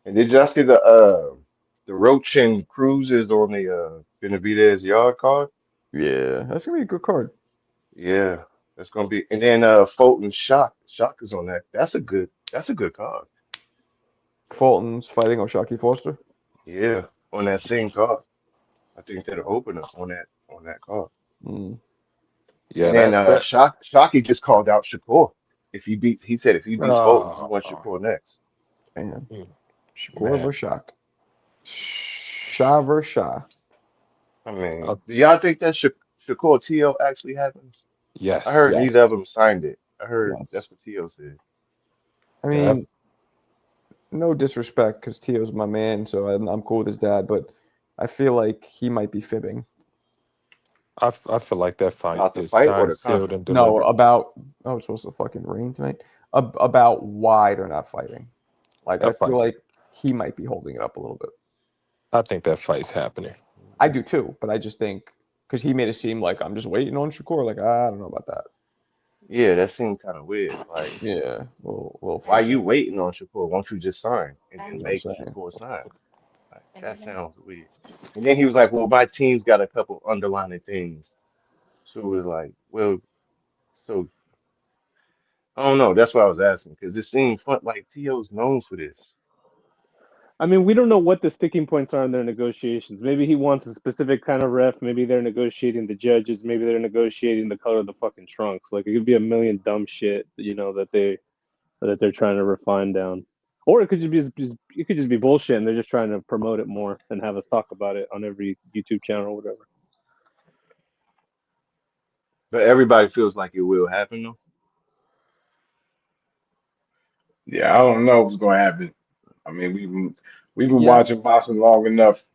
And did y'all see the the Roach and Cruz is on the Benavidez Yard card. Yeah, that's gonna be a good card. Yeah, that's gonna be. And then Fulton Shock is on that. That's a good card. Fulton's fighting Oshaki Foster. Yeah, on that same card. I think that'll open up on that card. Mm. Yeah, And then that Shockey just called out Shakur. He said if he beats Fulton, he oh, wants Shakur next. Damn. mm, Shakur man. versus Shock. Shah versus Shah. I mean, Uh, do y'all think that Shakur TO actually happens? I heard yes. Yes. neither of them signed it. I heard Yes. that's what TO said. I Yeah, mean, that's- no disrespect, because Tio's my man, so I'm cool with his dad, but I feel like he might be fibbing. I feel like that fight About the is fight or signed, the sealed, contract? and No, delivered. about it's supposed to fucking rain tonight. About why they're not fighting. Like, I That feel fight's. like he might be holding it up a little bit. I think that fight's happening. I do too, but I just think because he made it seem like I'm just waiting on Shakur. Like, I don't know about that. Yeah, that seemed kind of weird. Like, Yeah, little why fishy. you waiting on Shakur? Won't you just sign and then That's make what I'm saying. Shakur sign? Like, that sounds weird. And then he was like, "Well, my team's got a couple underlining things." So it was like, well, so I don't know. That's what I was asking because it seemed fun. Like TO's known for this. I mean, we don't know what the sticking points are in their negotiations. Maybe he wants a specific kind of ref. Maybe they're negotiating the judges. Maybe they're negotiating the color of the fucking trunks. Like it could be a million dumb shit, that they're trying to refine down. Or it could just be bullshit, and they're just trying to promote it more and have us talk about it on every YouTube channel or whatever. But everybody feels like it will happen though. Yeah, I don't know what's gonna happen. I mean, we've been Yeah, watching boxing long enough.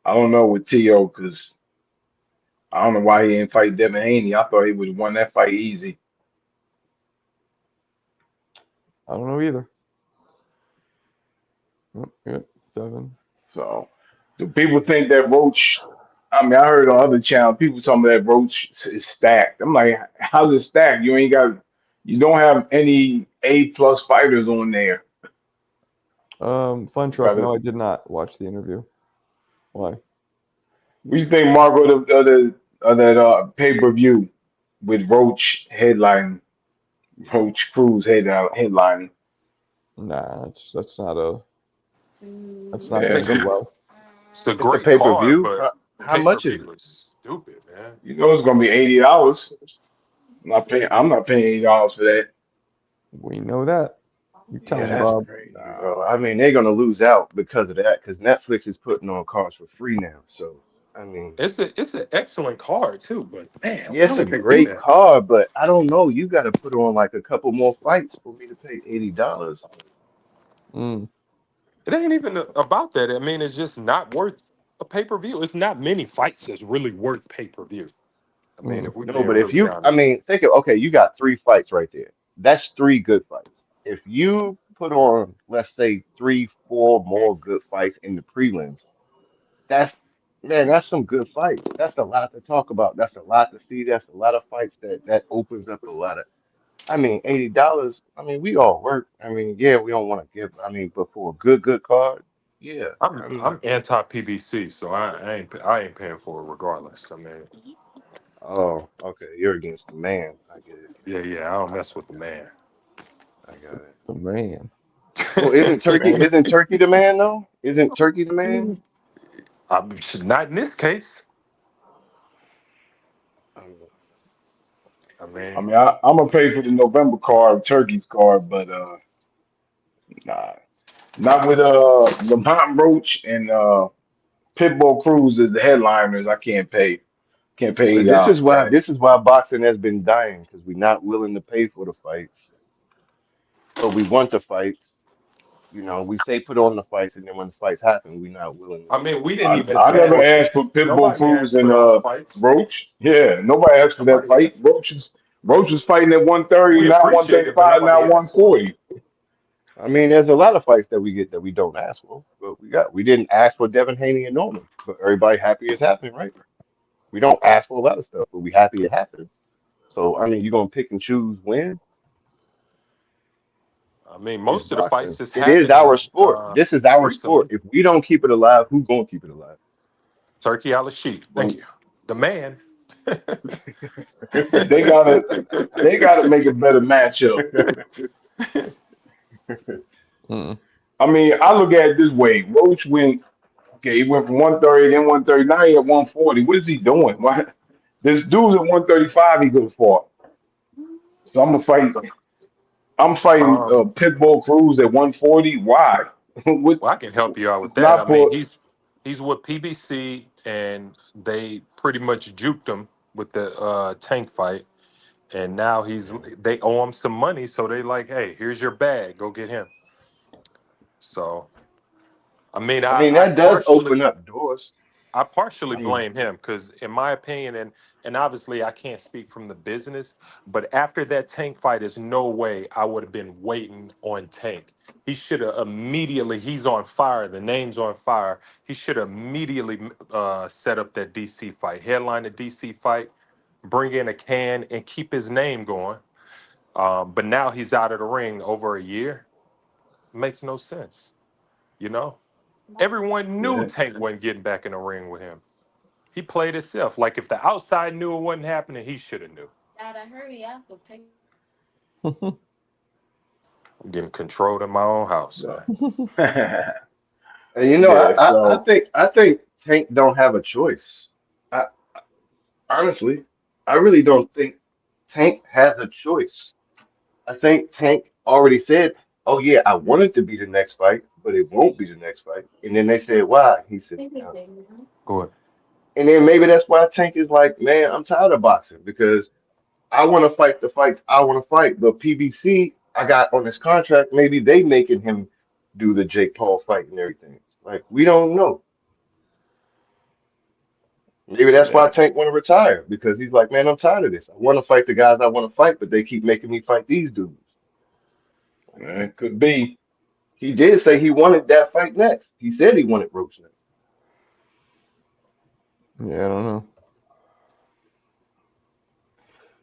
I don't know with Tio because I don't know why he didn't fight Devin Haney. I thought he would have won that fight easy. I don't know either. Yep, Devin. So, do people think that Roach? I mean, I heard on other channels people talking about that Roach is stacked. I'm like, how's it stacked? You don't have any A+ fighters on there. Fun truck. Rather, No, I did not watch the interview. Why? we think Marco of that pay-per-view with Roach headline, Roach Cruz headline. Nah, that's not Yeah, going to do some, well. It's a It's the great pay per card, view. but the How pay per much is view it? is stupid, man. you know it's gonna be $80. I'm not paying $80 for that. We know that. You tell Yeah, him, that's Bob. crazy, Nah. bro. I mean, they're gonna lose out because of that, because Netflix is putting on cards for free now. So, I mean, It's an excellent card too, but man, yeah, why it's a would they do great that? card, but I don't know. You got to put on like a couple more fights for me to pay $80. Mm, It ain't even about that. I mean, it's just not worth a pay per view. It's not many fights that's really worth pay per view. I mean, mm. if we're No, being but if really you, I honest, mean, think of okay, you got three fights right there. That's three good fights. If you put on, let's say, three, four more good fights in the prelims, that's man, that's some good fights. That's a lot to talk about. That's a lot to see. That's a lot of fights that opens up a lot of. I mean, $80. I mean, we all work. I mean, yeah, we don't want to give. I mean, but for a good card, yeah. I mean, I'm anti PBC, so I ain't paying for it regardless. I mean, oh, okay, you're against the man. I get it. yeah, I don't mess I with the got it. man. I got it. The man. Well, isn't Turkey the man though? Isn't Turkey the man? Not in this case. Um, I I mean, mean, I'm gonna pay for the November card, Turkey's card, but nah, not with Lamont Roach and Pitbull Cruz as the headliners. I can't pay but $80 for that. this is why boxing has been dying because we're not willing to pay for the fights, but we want the fights. You know, we say put on the fights, and then when the fights happen, we're not willing I mean, we to didn't pay even for I the never ask. bullshit. asked for Pitbull Nobody Cruz asked for and those fights. Roach. Yeah, nobody asked for that Nobody fight. asked. Roach was fighting at 130, We now appreciate it, but 135, now nobody asked for it. 140. I mean, there's a lot of fights that we get that we don't ask for, but we didn't ask for Devin Haney and Norman, but everybody happy it's happening, right? We don't ask for a lot of stuff, but we happy it happened. So I mean, you're gonna pick and choose when? I mean, It's most of the boxing. fights is It is our happening sport. This is our sport. recently. If we don't keep it alive, who's gonna keep it alive? Turkey Al Sheik. Thank But you. The man. they gotta make a better matchup. Mm. I mean, I look at it this way. Roach went okay, he went from 130, then 130, now he at 140. What is he doing? Why this dude's at 135 he could have fought. So I'm gonna fight So, I'm fighting um, Pitbull Cruz at 140. Why? What well, I can help you out with it's that. I not mean, for he's with PBC, and they pretty much juked him with the Tank fight, and now they owe him some money, so they like, hey, here's your bag, go get him. So, I mean, I mean, I that does open partially up doors. I partially I mean, blame him because, in my opinion, and obviously I can't speak from the business, but after that Tank fight, there's no way I would have been waiting on Tank. He should have immediately. He's on fire. The name's on fire. He should have immediately set up that DC fight, headline the DC fight, bring in a can, and keep his name going. But now he's out of the ring over a year. Makes no sense, you know. Everyone knew yeah. Tank wasn't getting back in the ring with him. He played himself. Like if the outside knew it wasn't happening, he should have knew. I'm getting controlled in my own house, So, man. and yeah, so I think Tank don't have a choice. I honestly, I really don't think Tank has a choice. I think Tank already said, "Oh yeah, I wanted to be the next fight, but it won't be the next fight." And then they said, "Why?" He said, "No." Go ahead. And then maybe that's why Tank is like, "Man, I'm tired of boxing because I want to fight the fights I want to fight, but PBC I got on this contract. Maybe they making him do the Jake Paul fight and everything. Like we don't know. Maybe that's why yeah, Tank want to retire because he's like, man, I'm tired of this. I want to fight the guys I want to fight, but they keep making me fight these dudes. it could be. He did say he wanted that fight next. He said he wanted Roach next. Yeah, I don't know.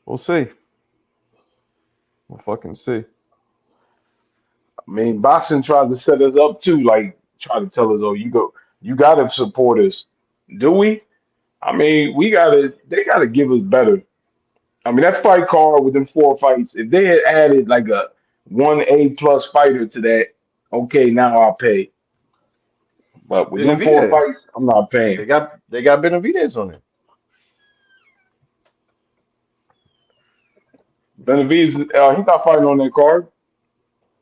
We'll see. We'll fucking see. I mean, boxing tried to set us up too, like try to tell us, oh, you gotta support us. Do we? I mean, they gotta give us better. I mean, that fight card within 4 fights, if they had added like a 1A+ fighter to that, okay, now I'll pay. But within four Benavidez. fights, I'm not paying. They got Benavidez on it. Benavidez, he's not fighting on that card.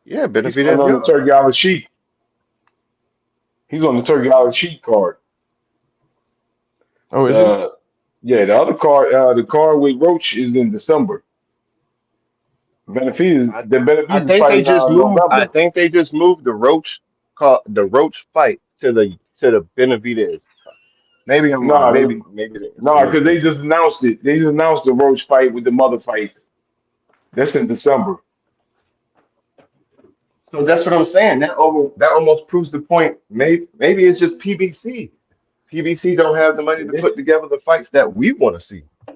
Yeah, He's fighting Benavidez on the Young. Turkey Island Sheik. He's on the Turkey Island Sheik card. Oh, is he? The Yeah, the other card, the card with Roach is in December. I, The I Benavidez think fight they is now just in moved. I November. think they just moved the Roach fight to the Benavidez. Maybe I'm wrong. No, Maybe it's no, moved because they to. just announced it. They just announced the Roach fight with the mother fights. That's in December. So that's what I'm saying. That almost proves the point. Maybe it's just PBC. PBC don't have the money to It is- put together the fights that we want to see. Yeah,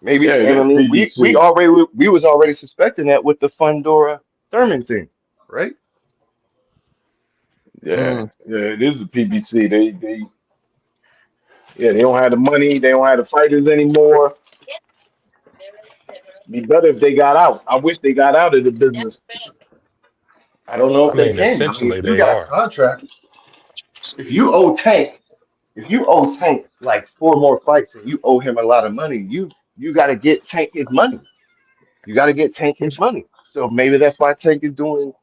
Maybe, it and I is mean, PBC. we was already suspecting that with the Fundora Thurman thing, right? Yeah, Mm. yeah, it is a PBC. They don't have the money. They don't have the fighters anymore. Be better if they got out. I wish they got out of the business. I don't know I if they mean, can. I mean, if essentially you they got are. contracts, if you owe Tank, if you owe Tank like 4 more fights and you owe him a lot of money, you got to get Tank his money. You got to get Tank his money. So maybe that's why Tank is doing.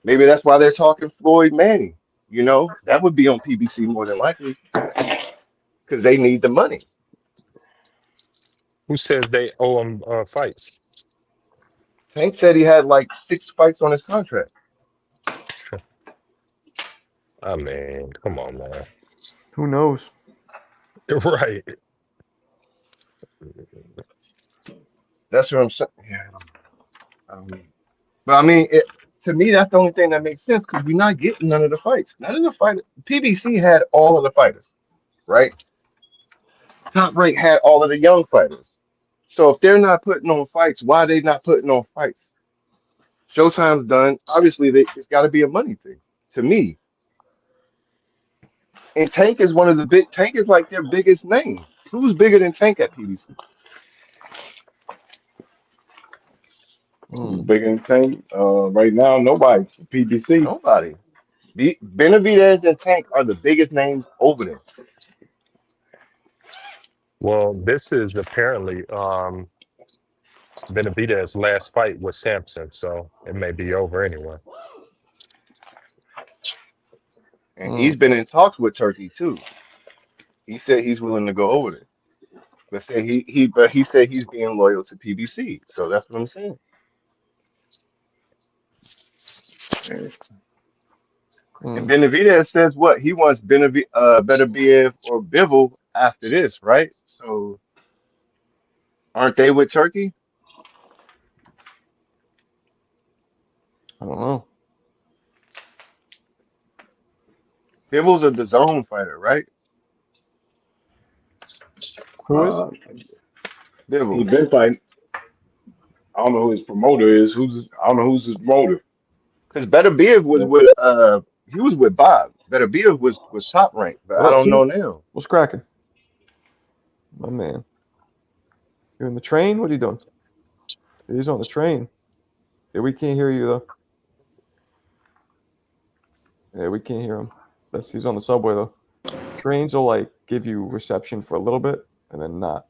Maybe that's why they're talking Floyd Manning. That would be on PBC more than likely because they need the money. Who says they owe him fights? Tank said he had like 6 fights on his contract. I mean, come on, man. Who knows? Right. That's what I'm saying. Yeah. But I mean, to me, that's the only thing that makes sense because we're not getting none of the fights. None of the fighters. PBC had all of the fighters, right? Top Rank had all of the young fighters. So if they're not putting on fights, why are they not putting on fights? Showtime's done. Obviously, it's got to be a money thing to me. And Tank is one of the big. Tank is like their biggest name. Who's bigger than Tank at PBC? Big and Tank. Right now, nobody for PBC. Nobody. Benavidez and Tank are the biggest names over there. Well, this is apparently Benavidez's last fight with Sampson, so it may be over anyway. And he's been in talks with Turkey too. He said he's willing to go over there. But he said he's being loyal to PBC. So that's what I'm saying. And Benavidez says what? He wants Beterbiev or Bivol after this, right? So aren't they with Turkey? I don't know. Bivol's a DAZN fighter, right? Who is? Bivol. He's been fighting. I don't know who his promoter is. I don't know who's his promoter. Because Beterbiev was with Bob. Beterbiev was top ranked, but I don't know now. What's cracking? My man. You're in the train? What are you doing? He's on the train. Yeah, we can't hear you though. Yeah, we can't hear him. He's on the subway though. Trains will like give you reception for a little bit and then not.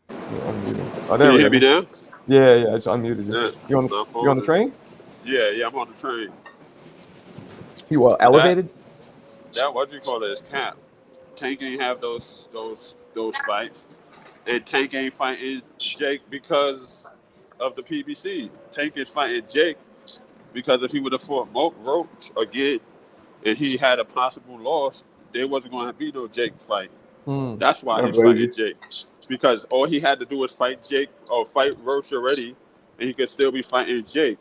Yeah, unmuted. Oh, there Can you we hear go. me now? Yeah, it's unmuted. Yeah, You on the train? Yeah, I'm on the train. You elevated? That what you call it is cap. Tank ain't have those fights, and Tank ain't fighting Jake because of the PBC. Tank is fighting Jake because if he would have fought Roach again, and he had a possible loss, there wasn't going to be no Jake fight. That's why he's fighting Jake, because all he had to do was fight Jake or fight Roach already, and he could still be fighting Jake.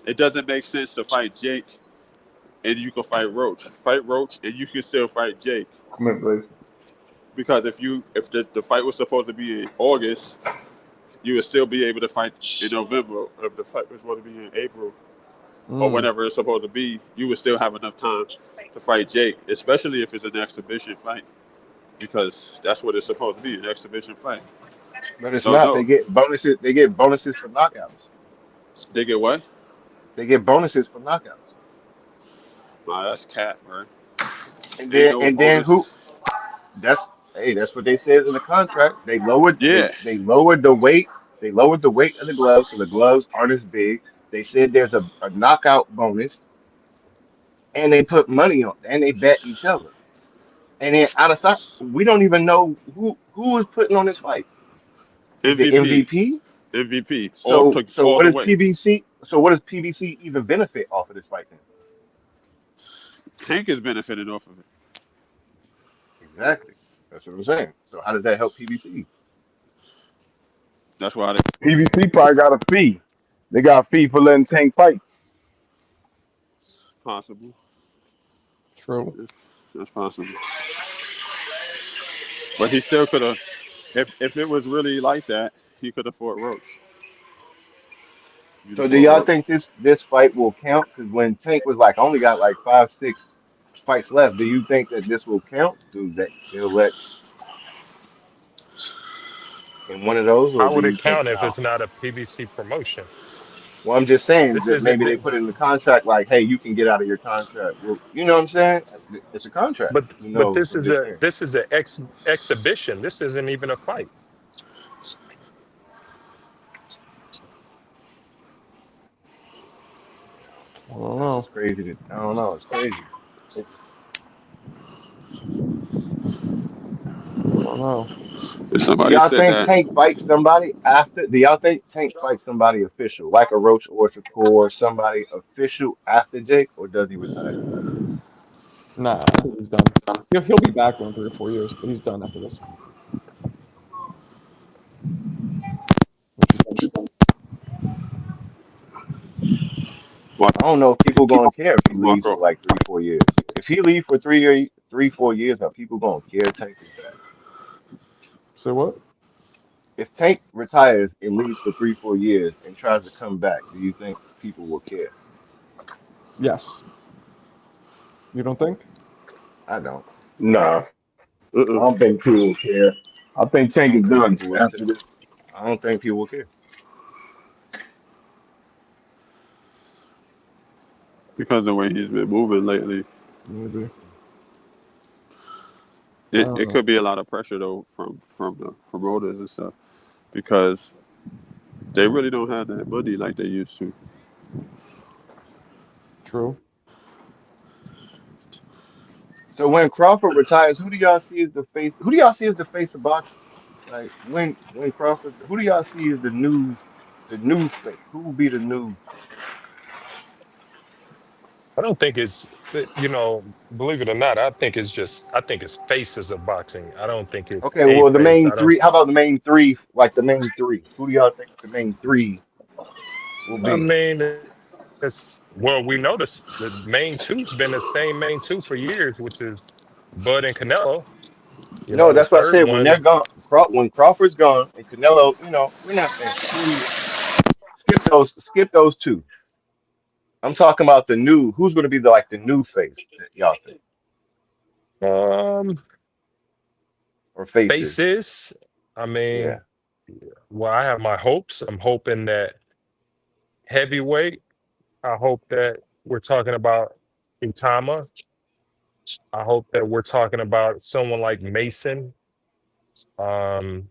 It doesn't make sense to fight Jake and you can fight Roach. Fight Roach and you can still fight Jake. Come in, please. Because if the fight was supposed to be in August, you would still be able to fight in November. If the fight was supposed to be in April or whenever it's supposed to be, you would still have enough time to fight Jake, especially if it's an exhibition fight. Because that's what it's supposed to be, an exhibition fight. But it's not. No. They get bonuses. They get bonuses for knockouts. They get what? They get bonuses for knockouts. Nah, that's cat, bro. And then who? That's what they said in the contract. They lowered. They lowered the weight. They lowered the weight of the gloves, so the gloves aren't as big. They said there's a knockout bonus, and they put money on, and they bet each other. And then out of sight, we don't even know who was putting on this fight. MVP. The MVP. MVP. So what does PBC? So what does PBC even benefit off of this fight then? Tank is benefiting off of it. Exactly. That's what I'm saying. So how does that help PBC? That's why PBC probably got a fee. They got a fee for letting Tank fight. Possible. True. That's possible. But he still could have, if it was really like that, he could have fought Roach. So do y'all think this fight will count? Because when Tank was like, I only got like 5-6 fights left, do you think that this will count? Do that they'll let in one of those? Or How would it count if it's not a PBC promotion? Well, I'm just saying that maybe they put it in the contract like, hey, you can get out of your contract. Well, you know what I'm saying? It's a contract. But this is an exhibition. This isn't even a fight. I don't know. It's crazy. I don't know. It's crazy. I don't know. Do y'all think Tank fights somebody after? Do y'all think Tank fights somebody official, like a Roach or Shakur, somebody official after Jake, or does he retire? Nah, I think he's done. He'll be back in 3 or 4 years, but he's done after this. I don't know if people gonna care if he leaves for like 3-4 years. If he leaves for 3-4 years, are people gonna care Tank is back? So what? if Tank retires and leaves for 3, 4 years and tries to come back, do you think people will care? Yes. You don't think? I don't. Nah, I Uh-uh. don't think people will care. I think Tank is I don't think done people will after care. this. I don't think people will care. Because of the way he's been moving lately. Maybe. I It, don't it know. could be a lot of pressure though from the promoters and stuff because they really don't have that money like they used to. True. So when Crawford retires, who do y'all see as the face? Who do y'all see as the face of boxing? Like when Crawford, who do y'all see as the new face? Who will be the new? I don't think it's believe it or not, I think it's faces of boxing. I don't think it's Okay, a well the face. main I don't three. How about the main three? Like the main three. Who do y'all think the main three will I be? mean it's well, we noticed the main two's been the same main two for years, which is Bud and Canelo. No, The that's what I third said. When they're one, gone, when Crawford's gone and Canelo, we're not saying who. Skip those two. I'm talking about the new. Who's going to be the new face that y'all think um or faces? faces. I Yeah. mean, well, I have my hopes. I'm hoping that heavyweight, I hope that we're talking about Itama. I hope that we're talking about someone like Mason. Um,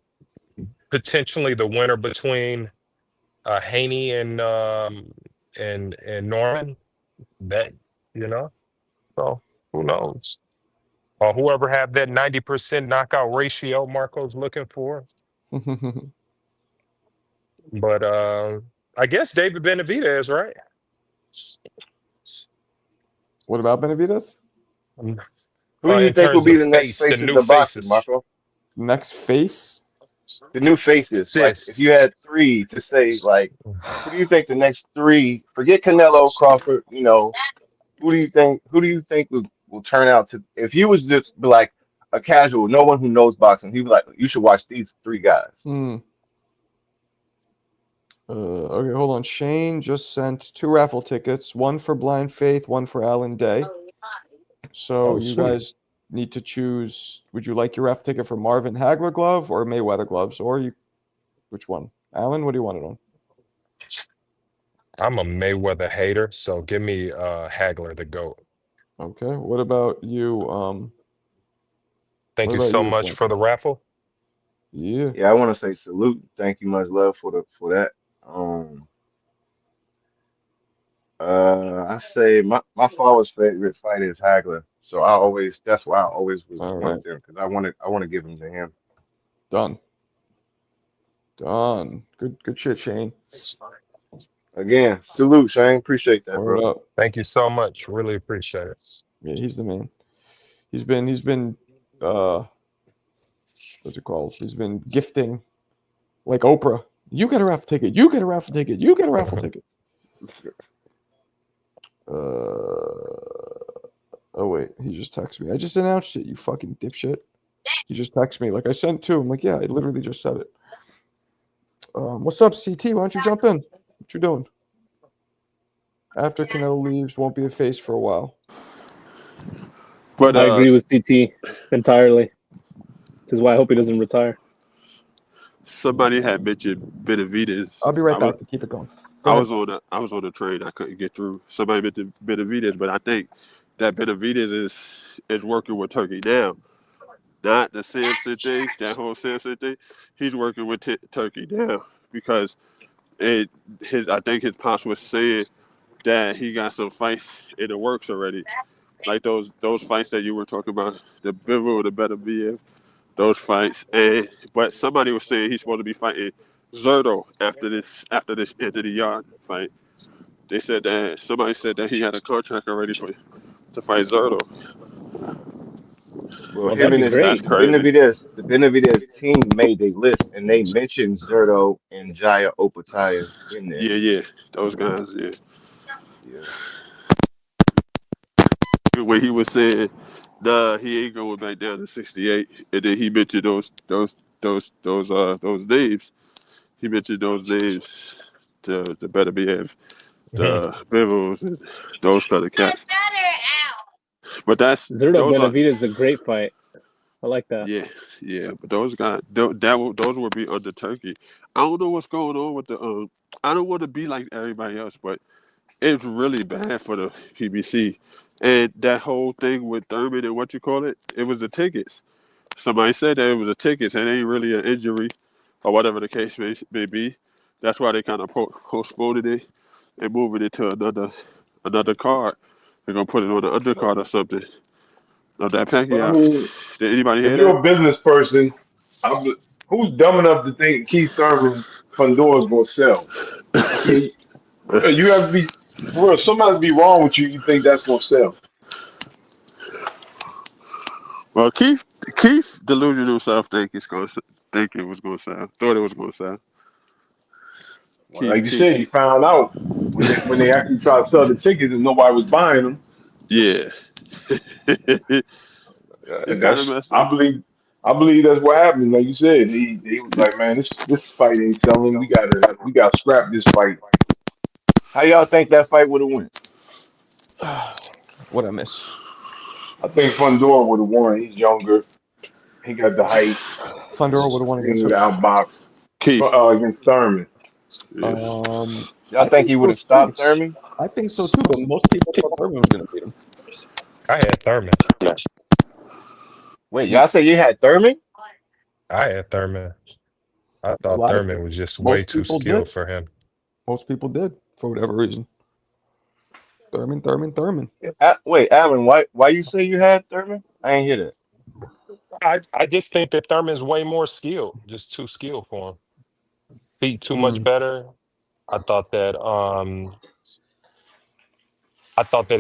Potentially the winner between Haney and Norman. That you know, so who knows? Or whoever have that 90% knockout ratio Marco's looking for. But I guess David Benavidez, right? What about Benavides? Um, Who do you in think will terms be of the next the faces new of boxing, faces. Marco? Next face? The new faces. Like if Sis. you had three to say, like, who do you think the next three? Forget Canelo, Crawford. Who do you think will turn out to? If he was just be like a casual, no one who knows boxing, he'd be like, you should watch these three guys. Hmm. Okay, hold on. Shane just sent 2 raffle tickets, one for Blind Faith, one for Alan Day. So Oh, you sweet. guys need to choose. Would you like your raffle ticket for Marvin Hagler glove or Mayweather gloves, which one? Alan, what do you want it on? I'm a Mayweather hater, so give me Hagler the GOAT. Okay. What about you? Thank What you about so you, much Blake? for the raffle. Yeah. Yeah, I want to say salute. Thank you, much love for that. I say my father's favorite fighter is Hagler, so that's why I always All right. wanted them because I want to give them to him. Done. Done. Good shit, Shane. Again, salute, Shane. Appreciate that, Word bro. up. Thank you so much. Really appreciate it. Yeah, he's the man. He's been what's it called? He's been gifting like Oprah. You get a raffle ticket. You get a raffle ticket. You get a raffle ticket. Oh wait, he just texted me. I just announced it, you fucking dipshit. He just texted me. Like I sent 2. I'm like, yeah, I literally just said it. What's up, CT? Why don't you jump in? What you doing? After Canelo leaves, won't be a face for a while. But I agree with CT entirely. This is why I hope he doesn't retire. somebody had mentioned Benavidez. I'll be right back to keep it going. Go I ahead. was on the train. I couldn't get through. Somebody mentioned Benavidez, but I think that Benavidez is working with Turkey now. Not the Samson thing, that whole Samson thing. He's working with Turkey now because I think his pops was saying that he got some fights in the works already, like those fights that you were talking about, the Bivol, the Benavidez, those fights. But somebody was saying he's supposed to be fighting Zerto after this Anthony Yard fight. They said that somebody said that he had a contract already to fight Zerto. Well, Well, him that'd and be his That's great. crazy. The Benavidez team made a list and they mentioned Zerto and Jaya Opataya in there. Yeah, those guys. Yeah, Yeah. when he was saying, nah, he ain't going back down to 68, and then he mentioned those those names. He mentioned those names to better behave, the Bivens and those kind of cats. But Zerto those are Benavidez is a great fight. I like that. yeah. But those guys, those would be under Turkey. I don't know what's going on with the. I don't want to be like everybody else, but it's really bad for the PBC. And that whole thing with Thurman and what you call it, it was the tickets. Somebody said that it was the tickets, and it ain't really an injury or whatever the case may be. That's why they kind of postponed it and moving it to another card. They're gonna put it on the undercard or something. Of that But I Pacquiao. mean, Did anybody if hear you're that? a business person, who's dumb enough to think Keith Thurman Fundora is gonna sell? I mean, you have to be for real. Something has to be wrong with you. You think that's gonna sell? Well, Keith delusional himself think it was gonna sell. Thought it was gonna sell. Well, like you said, he Keith. found out when they actually tried to sell the tickets and nobody was buying them. Yeah. It's And kind of that's messed up. I believe that's what happened. Like you said, he was like, man, this fight ain't selling. We gotta scrap this fight. How y'all think that fight would have went? What I miss? I think Fundora would have won. He's younger. He got the height. Fundora would have won He against would her. outbox Keith. against Thurman. Yeah. Y'all I think he would have so stopped too. Thurman? I think so too, but most people thought Thurman was going to beat him. I had Thurman. Wait, y'all say you had Thurman? I had Thurman. I A thought lot of Thurman was just way most too people skilled did. for him. Most people did for whatever reason. Thurman. Wait, Alan, why you say you had Thurman? I ain't hear that. I just think that Thurman's way more skilled, just too skilled for him. Feet too much better. I thought that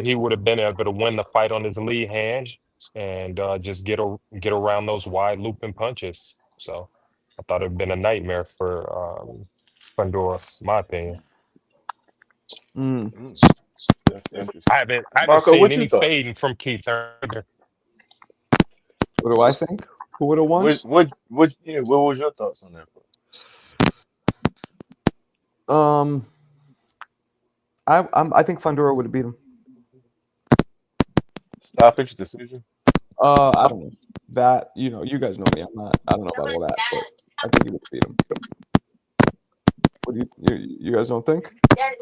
he would have been able to win the fight on his lead hand and just get around those wide looping punches. So I thought it'd been a nightmare for Fundora, in my opinion. That's interesting. I haven't Marco, seen what you any thought? fading from Keith Thurman. What do I think? Who would have won? What was your thoughts on that fight? I think Fundora would have beat him. Stoppage decision? I don't know that. You guys know me. I don't know about all that, but I think he would have beat him. What do you guys don't think? I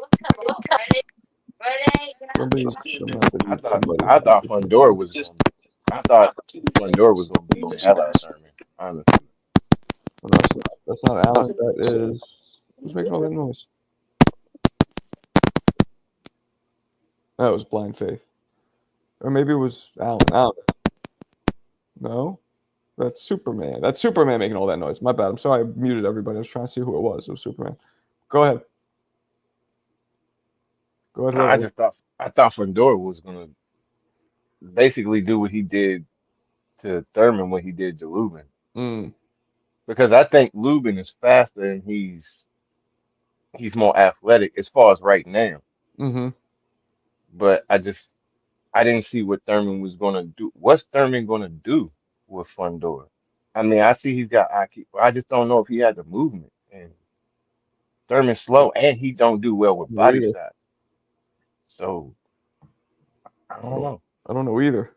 thought Fundora was gonna. I thought Fundora was gonna beat the hell out of Thurman. Honestly, No, that's not Alan. That is who's making all that noise. That was Blind Faith, or maybe it was Alan. No, that's Superman. That's Superman making all that noise. My bad. I'm sorry. I muted everybody. I was trying to see who it was. It was Superman. Go ahead. no, I thought Fundora was gonna basically do what he did to Thurman, what he did to Lubin. Because I think Lubin is faster and he's more athletic as far as right now. But I didn't see what Thurman was gonna do. What's Thurman gonna do with Fundora? I mean, I see he's got IQ. I just don't know if he had the movement. And Thurman's slow, and he don't do well with body shots. So I don't know. I don't know either.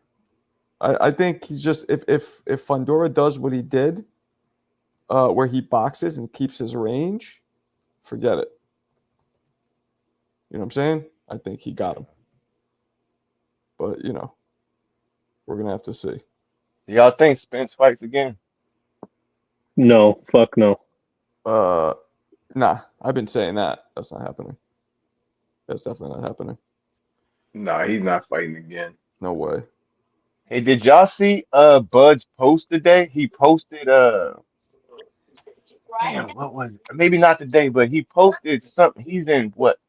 I think he's just if Fundora does what he did, where he boxes and keeps his range, forget it. You know what I'm saying? I think he got him. But we're gonna have to see. Y'all think Spence fights again? No, fuck no. Nah, I've been saying that. That's not happening. That's definitely not happening. Nah, he's not fighting again. No way. Hey, did y'all see Bud's post today? He posted damn, what was it? Maybe not today, but he posted something. He's in what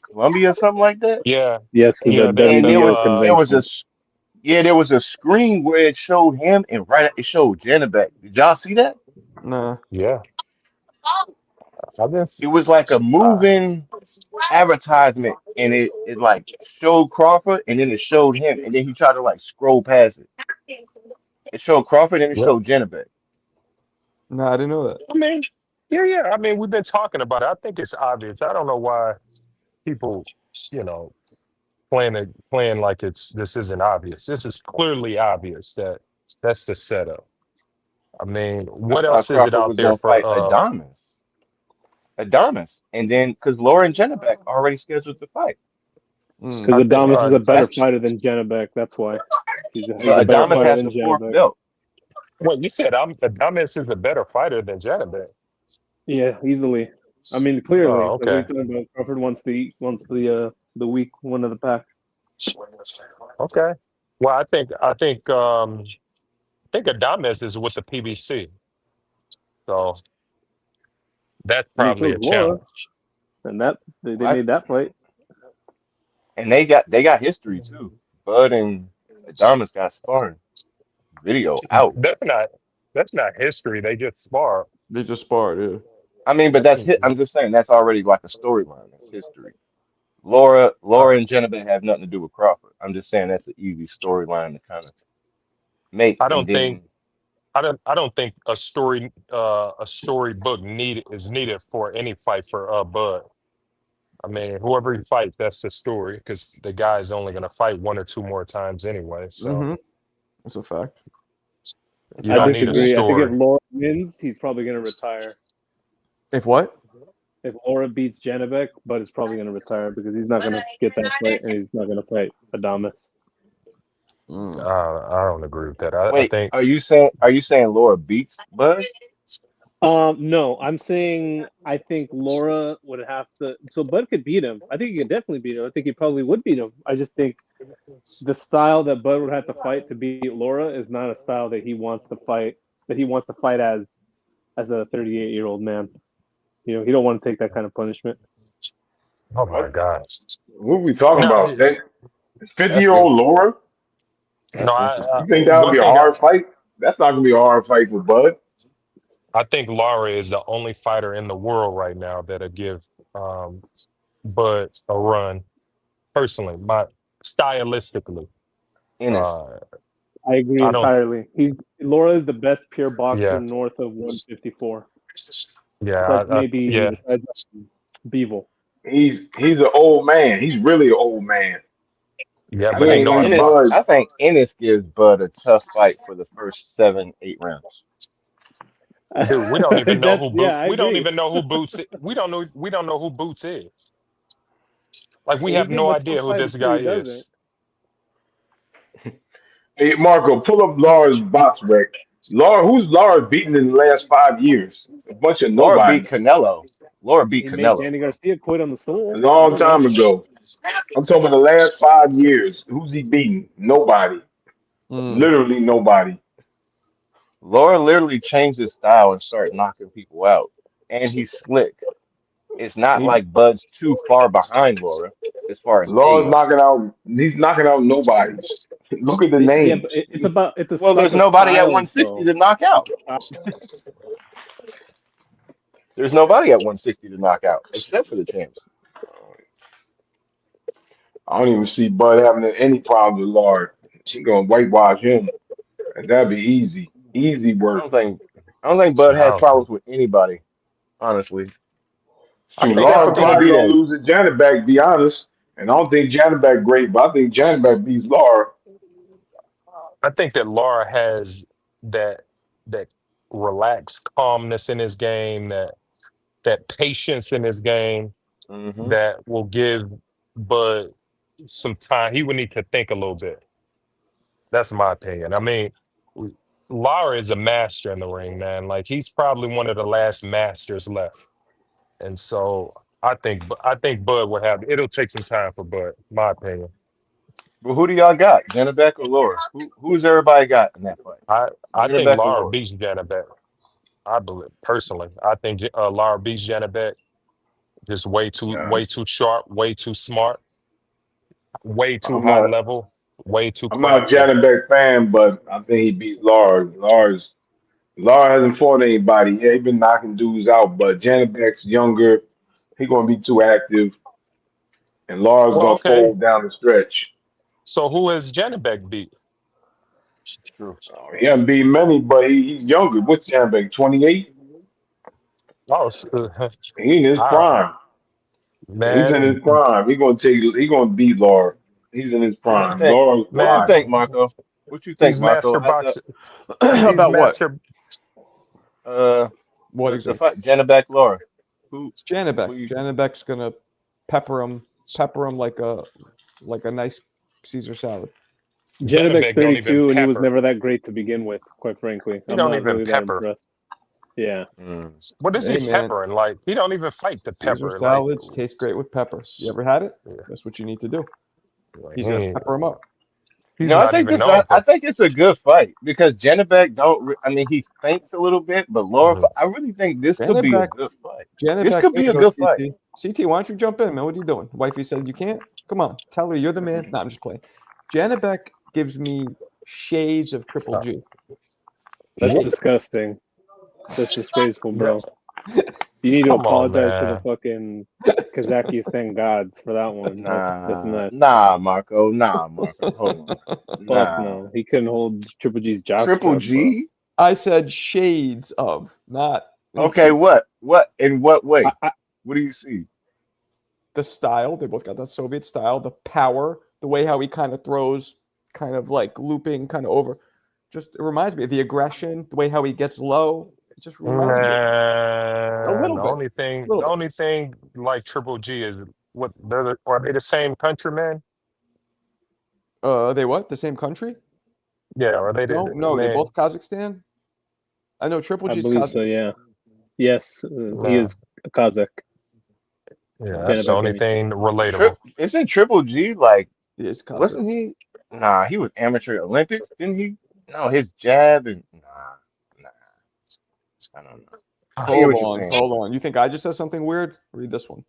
Columbia or something like that? Yeah. Yes, for the And there WBO was convention. there was a screen where it showed him and it showed Janabek. Did y'all see that? Nah. Yeah. It was like a moving advertisement, and it like showed Crawford, and then it showed him, and then he tried to like scroll past it. It showed Crawford, and it showed Janabek. No, I didn't know that. I mean, yeah. I mean, we've been talking about it. I think it's obvious. I don't know why people, you know, playing like this isn't obvious. This is clearly obvious that that's the setup. I mean, I what thought else is it Crawford out was there gonna for fight Adonis, and then because Laura and Jennebeck already scheduled the fight, Because I think Adamas is a better that's fighter than Janabek. That's why he's but a better Adamas fighter has than the fourth Janabek. belt. what you said. Adames is a better fighter than Janabek. Yeah, easily. I mean, clearly. Oh, Like, what are you okay. talking about? Crawford wants the weak one of the pack. Okay. Well, I think Adames is with the PBC, so that's I mean, so probably is a Laura, challenge. and that they What? made that fight. And they got history too. Bud and Adamas got sparring video out. That's not history. They just spar. They just sparred. Yeah. I mean, but I'm just saying that's already like a storyline. That's history. Laura and Jennebeck have nothing to do with Crawford. I'm just saying that's an easy storyline to kind of make, I and don't think then I don't think a storybook is needed for any fight for Bud. I mean, whoever he fights, that's the story because the guy is only going to fight one or two more times anyway. So Mm-hmm. That's a fact. you I don't need a disagree. I think if story. Laura wins, he's probably going to retire. If what? If Laura beats Janabek, Bud is probably going to retire because he's not going to get that fight, and he's not going to fight Adamas. Mm. I don't agree with that. I wait, think are you saying Laura beats Bud? No, I'm saying I think Laura would have to. So Bud could beat him. I think he could definitely beat him. I think he probably would beat him. I just think the style that Bud would have to fight to beat Laura is not a style that he wants to fight. That he wants to fight as a 38-year-old man. You know, he don't want to take that kind of punishment. oh my What? gosh. What are we talking No, about? That That's 50-year-old Laura? no. that's interesting. You think that would One be a thing hard fight? That's not gonna be a hard fight for Bud. I think Lara is the only fighter in the world right now that'll give um, Bud a run. Personally, stylistically, Ennis. uh, I agree I don't. entirely. Laura is the best pure boxer Yeah, north of 154. yeah, Besides maybe yeah. Beevil. He's an old man. He's really an old man. Yeah, He but he ain't know how to like Ennis. Bud. box. I think Ennis gives Bud a tough fight for the first 7, 8 rounds. Dude, we don't even know who Yeah, I We don't agree. even know who Boots. We don't know. We don't know who Boots is. Like we He have gives no a tough idea who fight this until guy he doesn't. is. Hey Marco, pull up Laura's box rec. Who's Laura beaten in the last 5 years? A bunch of Laura beat nobodies. Canelo. Laura beat He made Canelo, Danny bro. Garcia quit on the A stool. I long don't know. time ago. I'm talking about the last 5 years. Who's he beaten? Nobody. Mm. Literally nobody. Laura literally changed his style and started knocking people out. And he's slick. It's not He, like Bud's too far behind Laura as far as Laura's age. knocking out. He's knocking out nobodies. Look at the yeah, but names. it's Well, about there's the nobody at styles 160 though. to knock out. There's nobody at 160 to knock out except for the champs. I don't even see Bud having any problems with Laura. He gonna whitewash him, and that'd be easy. Easy I work. don't think I don't think Bud I has don't think. problems with anybody, honestly. I Shoot, think. Except I Laura for think. probably gonna Benavidez. lose to Janet back, to be honest. And I don't think Janet back great, but I think Janet back beats Laura. I think that Laura has that relaxed calmness in his game, that patience in his game Hmm. that will give Bud some time. He would need to think a little bit. That's my opinion. I mean, Lara is a master in the ring, man. Like he's probably one of the last masters left. And so I think Bud will have. It'll take some time for Bud. My opinion. But who do y'all got? Janabek or Laura? Who's everybody got in that fight? I think Janabek or Lara Laura? beats Janabek. I believe personally. I think Lara beats Janabek. Just Yeah, way too sharp, way too smart, way too I'm high not. level, way too I'm not a crafty. Janet back fan, but I think he beats Laura. Laura hasn't fought anybody. Yeah, he been knocking dudes out, but Janet back's younger. He gonna be too active, and Laura's Well, gonna okay. fold down the stretch. So who has Janabek beat? True. He hasn't beat many, but he's younger. What's Janibek? 28. Oh, He in his ah, prime. He's in his man, prime. He gonna take. He gonna beat Laura. He's in his What you prime. think? Laura's What you man, washed. think, Marco? What you think, these Marco? master How's that? box, these About what? master, Uh, What the exactly? fight, Janabek Laura. Who It's Janibek. who you? Janibek's gonna pepper him like a nice Caesar salad. Janibek's Janabek don't even 32, and he was pepper. never that great to begin with. Quite frankly, He I'm don't not even really that pepper. impressed. Yeah, Mm. What is he Hey man, peppering? Like he don't even fight the Caesar pepper. Like, salads taste great with pepper. You ever had it? yeah, That's what you need to do. like, He's gonna pepper him up. he's No, I not think even this. known I for. think it's a good fight because Janabek don't. I mean, he faints a little bit, but Laura. Mhm. I really think this could be a Janibek, good fight. This Janibek, could there be you a go, good fight. CT. CT, why don't you jump in, man? What are you doing? Wifey said you can't. Come on, tell her you're the man. No, I'm just playing. Janibek gives me shades of Triple Stop. G. that's Shades. disgusting. That's disgraceful, Yeah. bro. You need to Come on, apologize to the man. fucking Kazakhstan gods for that one. That's nuts. Nah, Marco. Hold on. Fuck Nah. no. He couldn't hold Triple G's jock Triple strap, bro. G. I said shades of, not Okay, what? What? In what way? I, What do you see? the style. They both got that Soviet style, the power, the way how he kind of throws, kind of like looping, kind of over. Just it reminds me of the aggression, the way how he gets low. It just reminds me of a Man, little the bit, only thing, little the bit. only thing like Triple G is what are they the same countrymen? They what? The same country? Yeah, are they No, the no, they man? both Kazakhstan. I know Triple I G's believe so, Kazakhstan. yeah. Yes, he Nah. is a Kazakh. Yeah, that's the Janibek, I only mean. thing relatable. Isn't Triple G like? He is Kazakh. Wasn't he? Nah, he was amateur Olympics, didn't he? No, his jab and nah. I don't know. I get Hold what you're on, saying. hold on. You think I just said something weird? Read this one.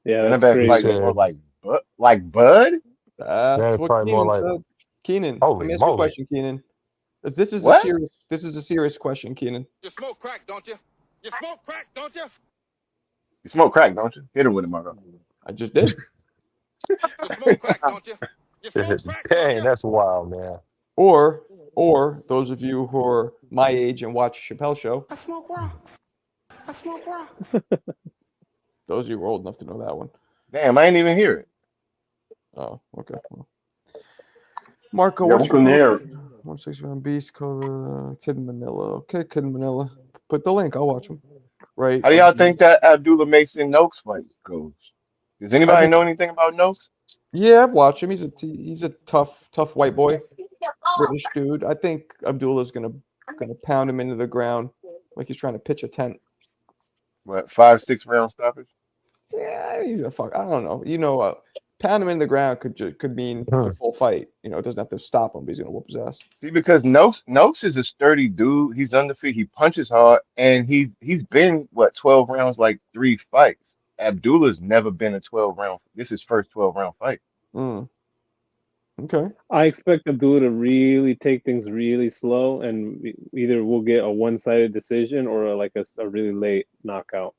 Yeah, And I that's bet He like crazy. more said, like Bud. That's yeah, what probably more Keenan like, said. Keenan, let holy me ask you a moly. question, Keenan. This is What? a serious question, Keenan. You smoke crack, don't you? You smoke crack, don't you? You smoke crack, don't you? Hit him with it, Marco. I just did. You smoke crack, don't you? You smoke crack, don't Dang, you? that's wild, man. Or those of you who are my age and watch Chappelle Show, I smoke rocks. I smoke rocks. those of you who are old enough to know that one. Damn, I ain't even hear it. Oh, okay. Well, Marco, Yeah, what's we couldn't your hear it. 161 Beast cover? Kid in Manila. Okay, Kid in Manila. Put the link. I'll watch them. Right. How do y'all think that Abdullah Mason Noakes fight goes? Does I anybody think. know anything about Noakes? Yeah, I've watched him. He's a tough white boy, British dude. I think Abdullah's gonna pound him into the ground like he's trying to pitch a tent. What, 5-6 round stoppage? Yeah, he's gonna fuck. I don't know. Pound him in the ground could mean the full fight. It doesn't have to stop him, but he's gonna whoop his ass. See, because Noakes is a sturdy dude. He's undefeated. He punches hard, and he's been 12 rounds, like 3 fights. Abdullah's never been a 12 round. This is his first 12 round fight. Mm. Okay. I expect Abdullah to really take things really slow, and either we'll get a one-sided decision or a really late knockout.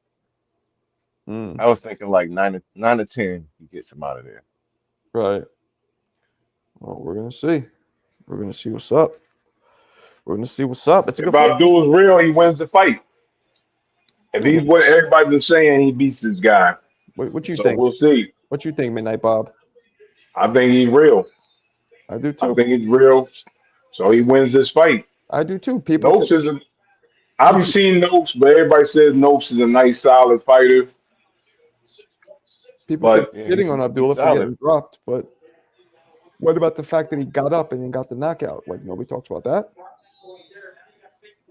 Mm. I was thinking like 9 to 10. He gets him out of there. Right. Well, we're gonna see. We're gonna see what's up. We're gonna see what's up. It's a If good fight. Abdul's real, he wins the fight. If he's what everybody's saying, he beats this guy. What you So think? we'll see. What you think, Midnight Bob? I think he's real. I do I too. think he's real. So he wins this fight. I do too. People. Noakes is a. I haven't seen Noakes, but everybody says Noakes is a nice, solid fighter. People But keep shitting on Abdullah for solid. getting dropped, but what about the fact that he got up and then got the knockout? Like nobody talks about that.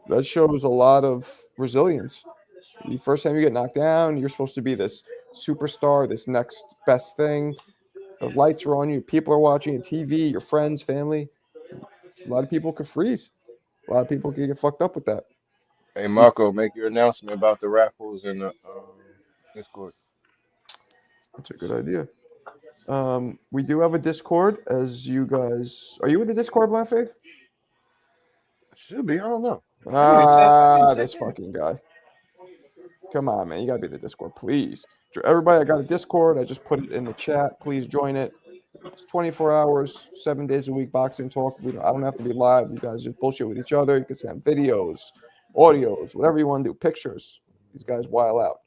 That shows a lot of resilience. The first time you get knocked down, you're supposed to be this superstar, this next best thing. The lights are on you, people are watching, TV, your friends, family. A lot of people could freeze. A lot of people could get fucked up with that. Hey Marco, make your announcement about the raffles in the Discord. That's a good idea. We do have a Discord, as you guys. Are you in the Discord, Black Faith? Should be. I don't know. This fucking guy. Come on, man. You gotta be in the Discord, please. Everybody, I got a Discord. I just put it in the chat. Please join it. It's 24 hours, 7 days a week boxing talk. I don't have to be live. You guys just bullshit with each other. You can send videos, audios, whatever you want to do, pictures. These guys wild out.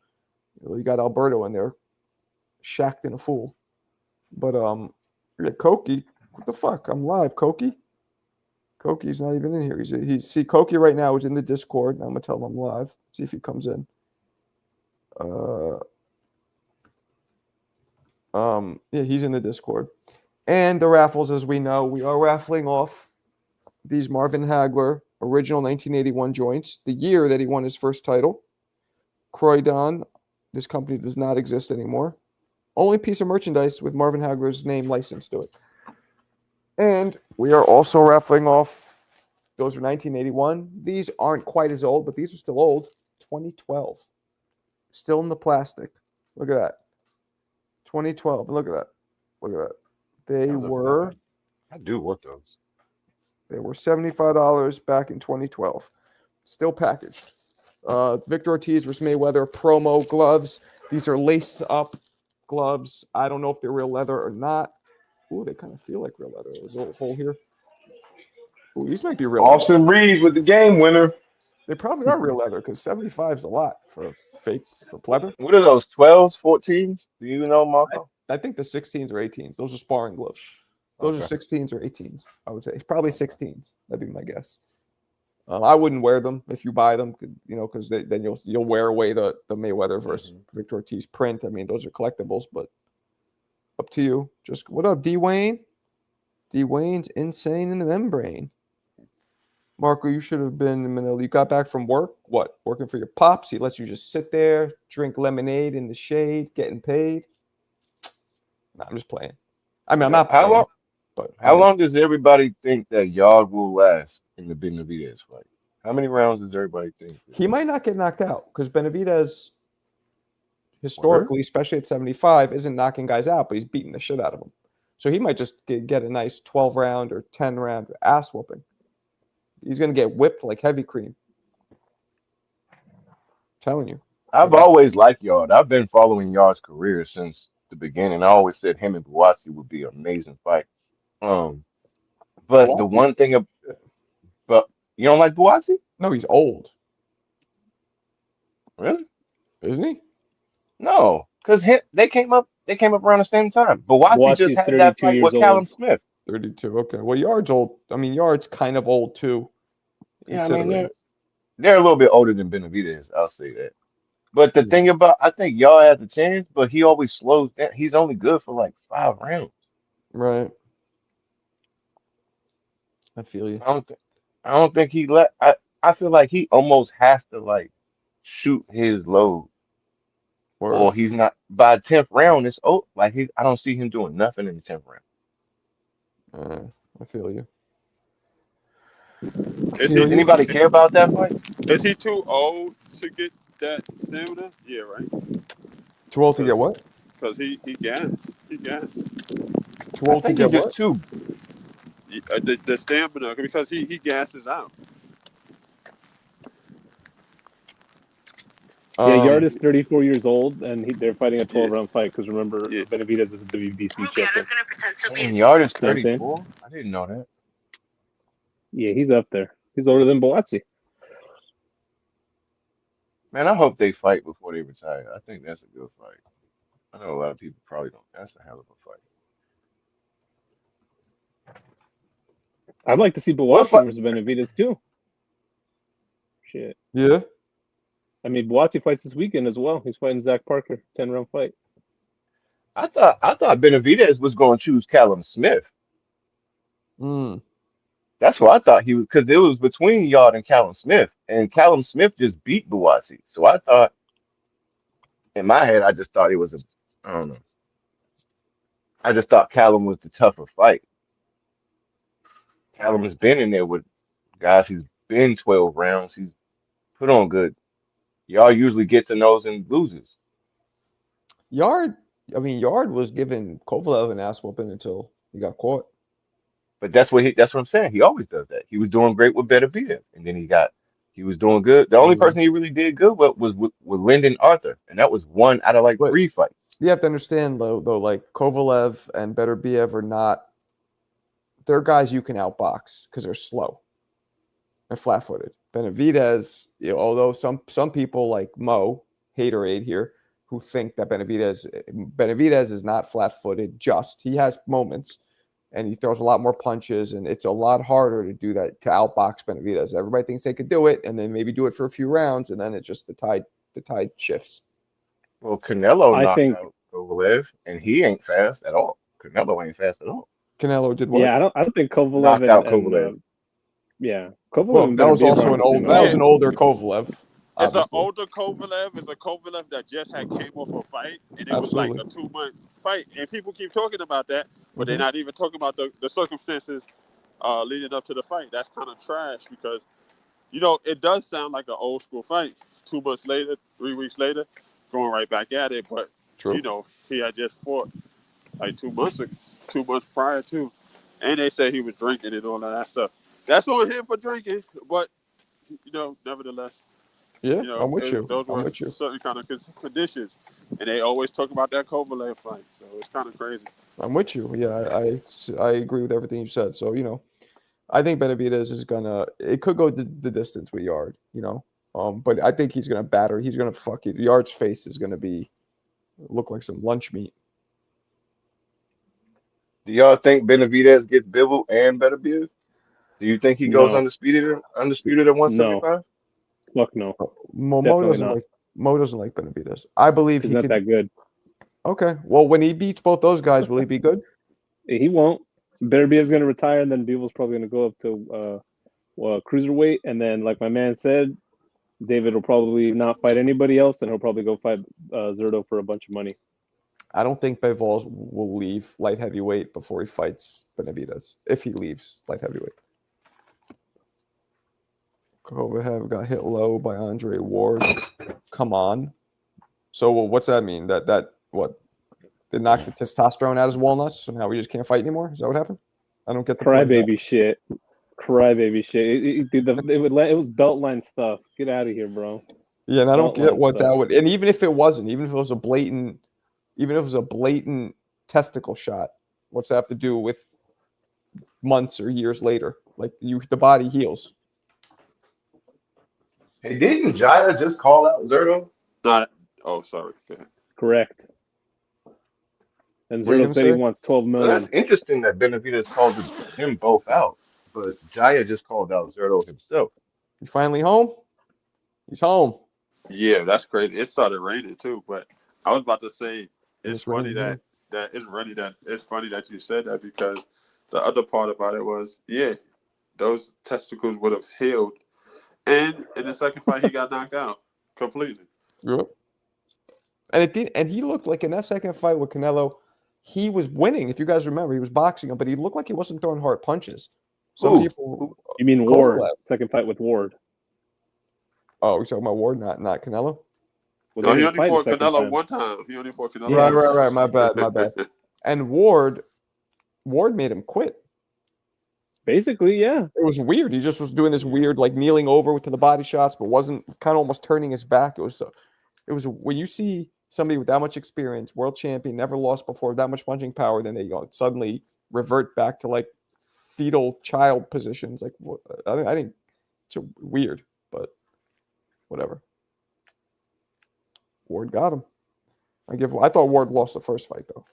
You got Alberto in there, shacked in a fool. But yeah, Koki, what the fuck? I'm live, Koki. Koki's not even in here. See, Koki right now is in the Discord. I'm gonna tell him I'm live. See if he comes in. Yeah, he's in the Discord. And the raffles, as we know, we are raffling off these Marvin Hagler original 1981 joints, the year that he won his first title. Croydon, this company does not exist anymore. Only piece of merchandise with Marvin Hagler's name licensed to it. And we are also raffling off, those are 1981. These aren't quite as old, but these are still old. 2012. Still in the plastic. Look at that. 2012. Look at that. Look at that. They were. I do want those. They were $75 back in 2012. Still packaged. Victor Ortiz versus Mayweather promo gloves. These are lace up gloves. I don't know if they're real leather or not. Ooh, they kind of feel like real leather. There's a little hole here. Ooh, these might be real leather. Austin Reeves with the game winner. They probably are real leather because 75 is a lot for fake, for pleather. What are those, 12s, 14s? Do you know, Marco? I think the 16s or 18s. Those are sparring gloves. Those are 16s or 18s, I would say. It's probably 16s. That'd be my guess. I wouldn't wear them if you buy them, because then you'll wear away the Mayweather versus Victor Ortiz print. I mean, those are collectibles, but up to you. Just what up, D Wayne? D Wayne's insane in the membrane. Marco, you should have been in Manila. You got back from work. What? Working for your pops? He lets you just sit there, drink lemonade in the shade, getting paid. No, I'm just playing. I mean, I'm not playing. How long? But How long does everybody think that Yard will last in the Benavidez fight? How many rounds does everybody think? He might not get knocked out because Benavidez, historically, especially at 75, isn't knocking guys out, but he's beating the shit out of them. So he might just get a nice 12-round or 10-round ass whooping. He's going to get whipped like heavy cream. I'm telling you. I've always liked Yard. I've been following Yard's career since the beginning. I always said him and Buatsi would be an amazing fight. But the one thing about you don't like Buatsi? No, he's old. Really? Isn't he? No, because they came up around the same time. Buatsi just had that fight with Callum Smith. 32. Okay. Well, Yard's old. I mean, Yard's kind of old too. Yeah, I mean they're a little bit older than Benavidez. I'll say that. But the thing about, I think Yard has a chance, but he always slows down. He's only good for like 5 rounds. Right. I feel you. I don't think he I feel like he almost has to like shoot his load. Or he's not by 10th round. It's I don't see him doing nothing in the 10th round. I feel you. Anybody care about that fight? Is he too old to get that stamina? Yeah, right. Too old to get what? Because he gassed. He gassed. Too old to get what? The stamina, because he gasses out. Yeah, Yard is 34 years old, and they're fighting a 12-round fight. Because remember, Benavidez is the WBC champion. And Yard is 34. I didn't know that. Yeah, he's up there. He's older than Buatsi. Man, I hope they fight before they retire. I think that's a good fight. I know a lot of people probably don't. That's a hell of a fight. I'd like to see Buatsi versus Benavidez too. Shit. Yeah. I mean, Buatsi fights this weekend as well. He's fighting Zach Parker, 10-round fight. I thought Benavidez was going to choose Callum Smith. That's what I thought he was, because it was between Yard and Callum Smith, and Callum Smith just beat Buatsi. So I thought, in my head, I just thought it was I don't know. I just thought Callum was the tougher fight. Callum has been in there with guys. He's been 12 rounds. He's put on good. Yard usually gets in those and loses. Yard was giving Kovalev an ass whooping until he got caught. But that's what I'm saying. He always does that. He was doing great with Benavidez, and then he was doing good. The only person he really did good with was Lyndon Arthur, and that was 1 out of like 3 fights. You have to understand though, like Kovalev and Beterbiev are not. They're guys you can outbox because they're slow and flat-footed. Benavidez, although some people like Mo Haterade here who think that Benavidez is not flat-footed. Just he has moments, and he throws a lot more punches, and it's a lot harder to do that to outbox Benavidez. Everybody thinks they could do it, and then maybe do it for a few rounds, and then it just the tide shifts. Well, Canelo I knocked think, out Kovalev, and he ain't fast at all. Canelo ain't fast at all. Canelo did what? yeah, I don't think Kovalev Knocked out and Kovalev. yeah, Kovalev Well, and that was Beterbiev also aren't an the same that was level. an older Kovalev. It's an Obviously. older Kovalev. It's a Kovalev that just had came off a fight, and it was like Absolutely. a 2-month fight. And people keep talking about that, but they're not even talking about the circumstances leading up to the fight. That's kind of trash because, it does sound like an old school fight. 2 months later, 3 weeks later, going right back at it. But, True. he had just fought like 2 months ago, 2 months prior to. And they said he was drinking and all of that stuff. That's on him for drinking, but, nevertheless. Yeah, I'm with you. Those I'm were with you. certain kind of conditions, and they always talk about that Kovalev fight. So it's kind of crazy. I'm with you. Yeah, I agree with everything you said. So I think Benavidez is gonna. It could go the distance with Yard. But I think he's gonna batter. He's gonna fuck it. Yard's face is gonna look like some lunch meat. Do y'all think Benavidez gets Bivol and Beterbiev? Do you think he goes No, undisputed at no, 175? fuck no, Mo definitely doesn't not. like Benavidez. I believe He's he not could. that good. Okay. Well, when he beats both those guys, will he be good? He won't. Beterbiev's going to retire, and then Bevel's probably going to go up to cruiserweight, and then, like my man said, David will probably not fight anybody else, and he'll probably go fight Zerto for a bunch of money. I don't think Bivol will leave light heavyweight before he fights Benavidez. If he leaves light heavyweight. Kovalev got hit low by Andre Ward. Come on. So what's that mean? That what? They knocked the testosterone out of his walnuts, so now we just can't fight anymore? Is that what happened? I don't get the point. Crybaby shit. Crybaby shit. It was Beltline stuff. Get out of here, bro. Yeah, and I don't get Beltline what that stuff. would. And even if it wasn't, even if it was a blatant testicle shot, what's that have to do with months or years later? Like the body heals. Hey, didn't Jaya just call out Zerto? Oh, sorry. Go ahead. Correct. And What are you Zerto gonna said he say? wants 12 Well, million. that's interesting that Benavidez called them both out, but Jaya just called out Zerto himself. You finally home? He's home. Yeah, that's crazy. It started raining too, but I was about to say it's It's funny raining, it's funny that you said that because the other part about it was those testicles would have healed, and in the second fight he got knocked out completely. Yep. And it did, and he looked like in that second fight with Canelo, he was winning. If you guys remember, he was boxing him, but he looked like he wasn't throwing hard punches. Some Who? people. You mean Ward? Kovalev. Second fight with Ward. Oh, we're talking about Ward, not Canelo. Well, No, they he didn't only fight the fought second Canelo time. one time. He only fought Canelo. Yeah. one Right. time. My bad. And Ward made him quit. Basically, yeah. It was weird. He just was doing this weird, like kneeling over to the body shots, but wasn't kind of almost turning his back. It was when you see somebody with that much experience, world champion, never lost before, that much punching power, then they suddenly revert back to like fetal child positions. Like I think it's weird, but whatever. Ward got him. I thought Ward lost the first fight though.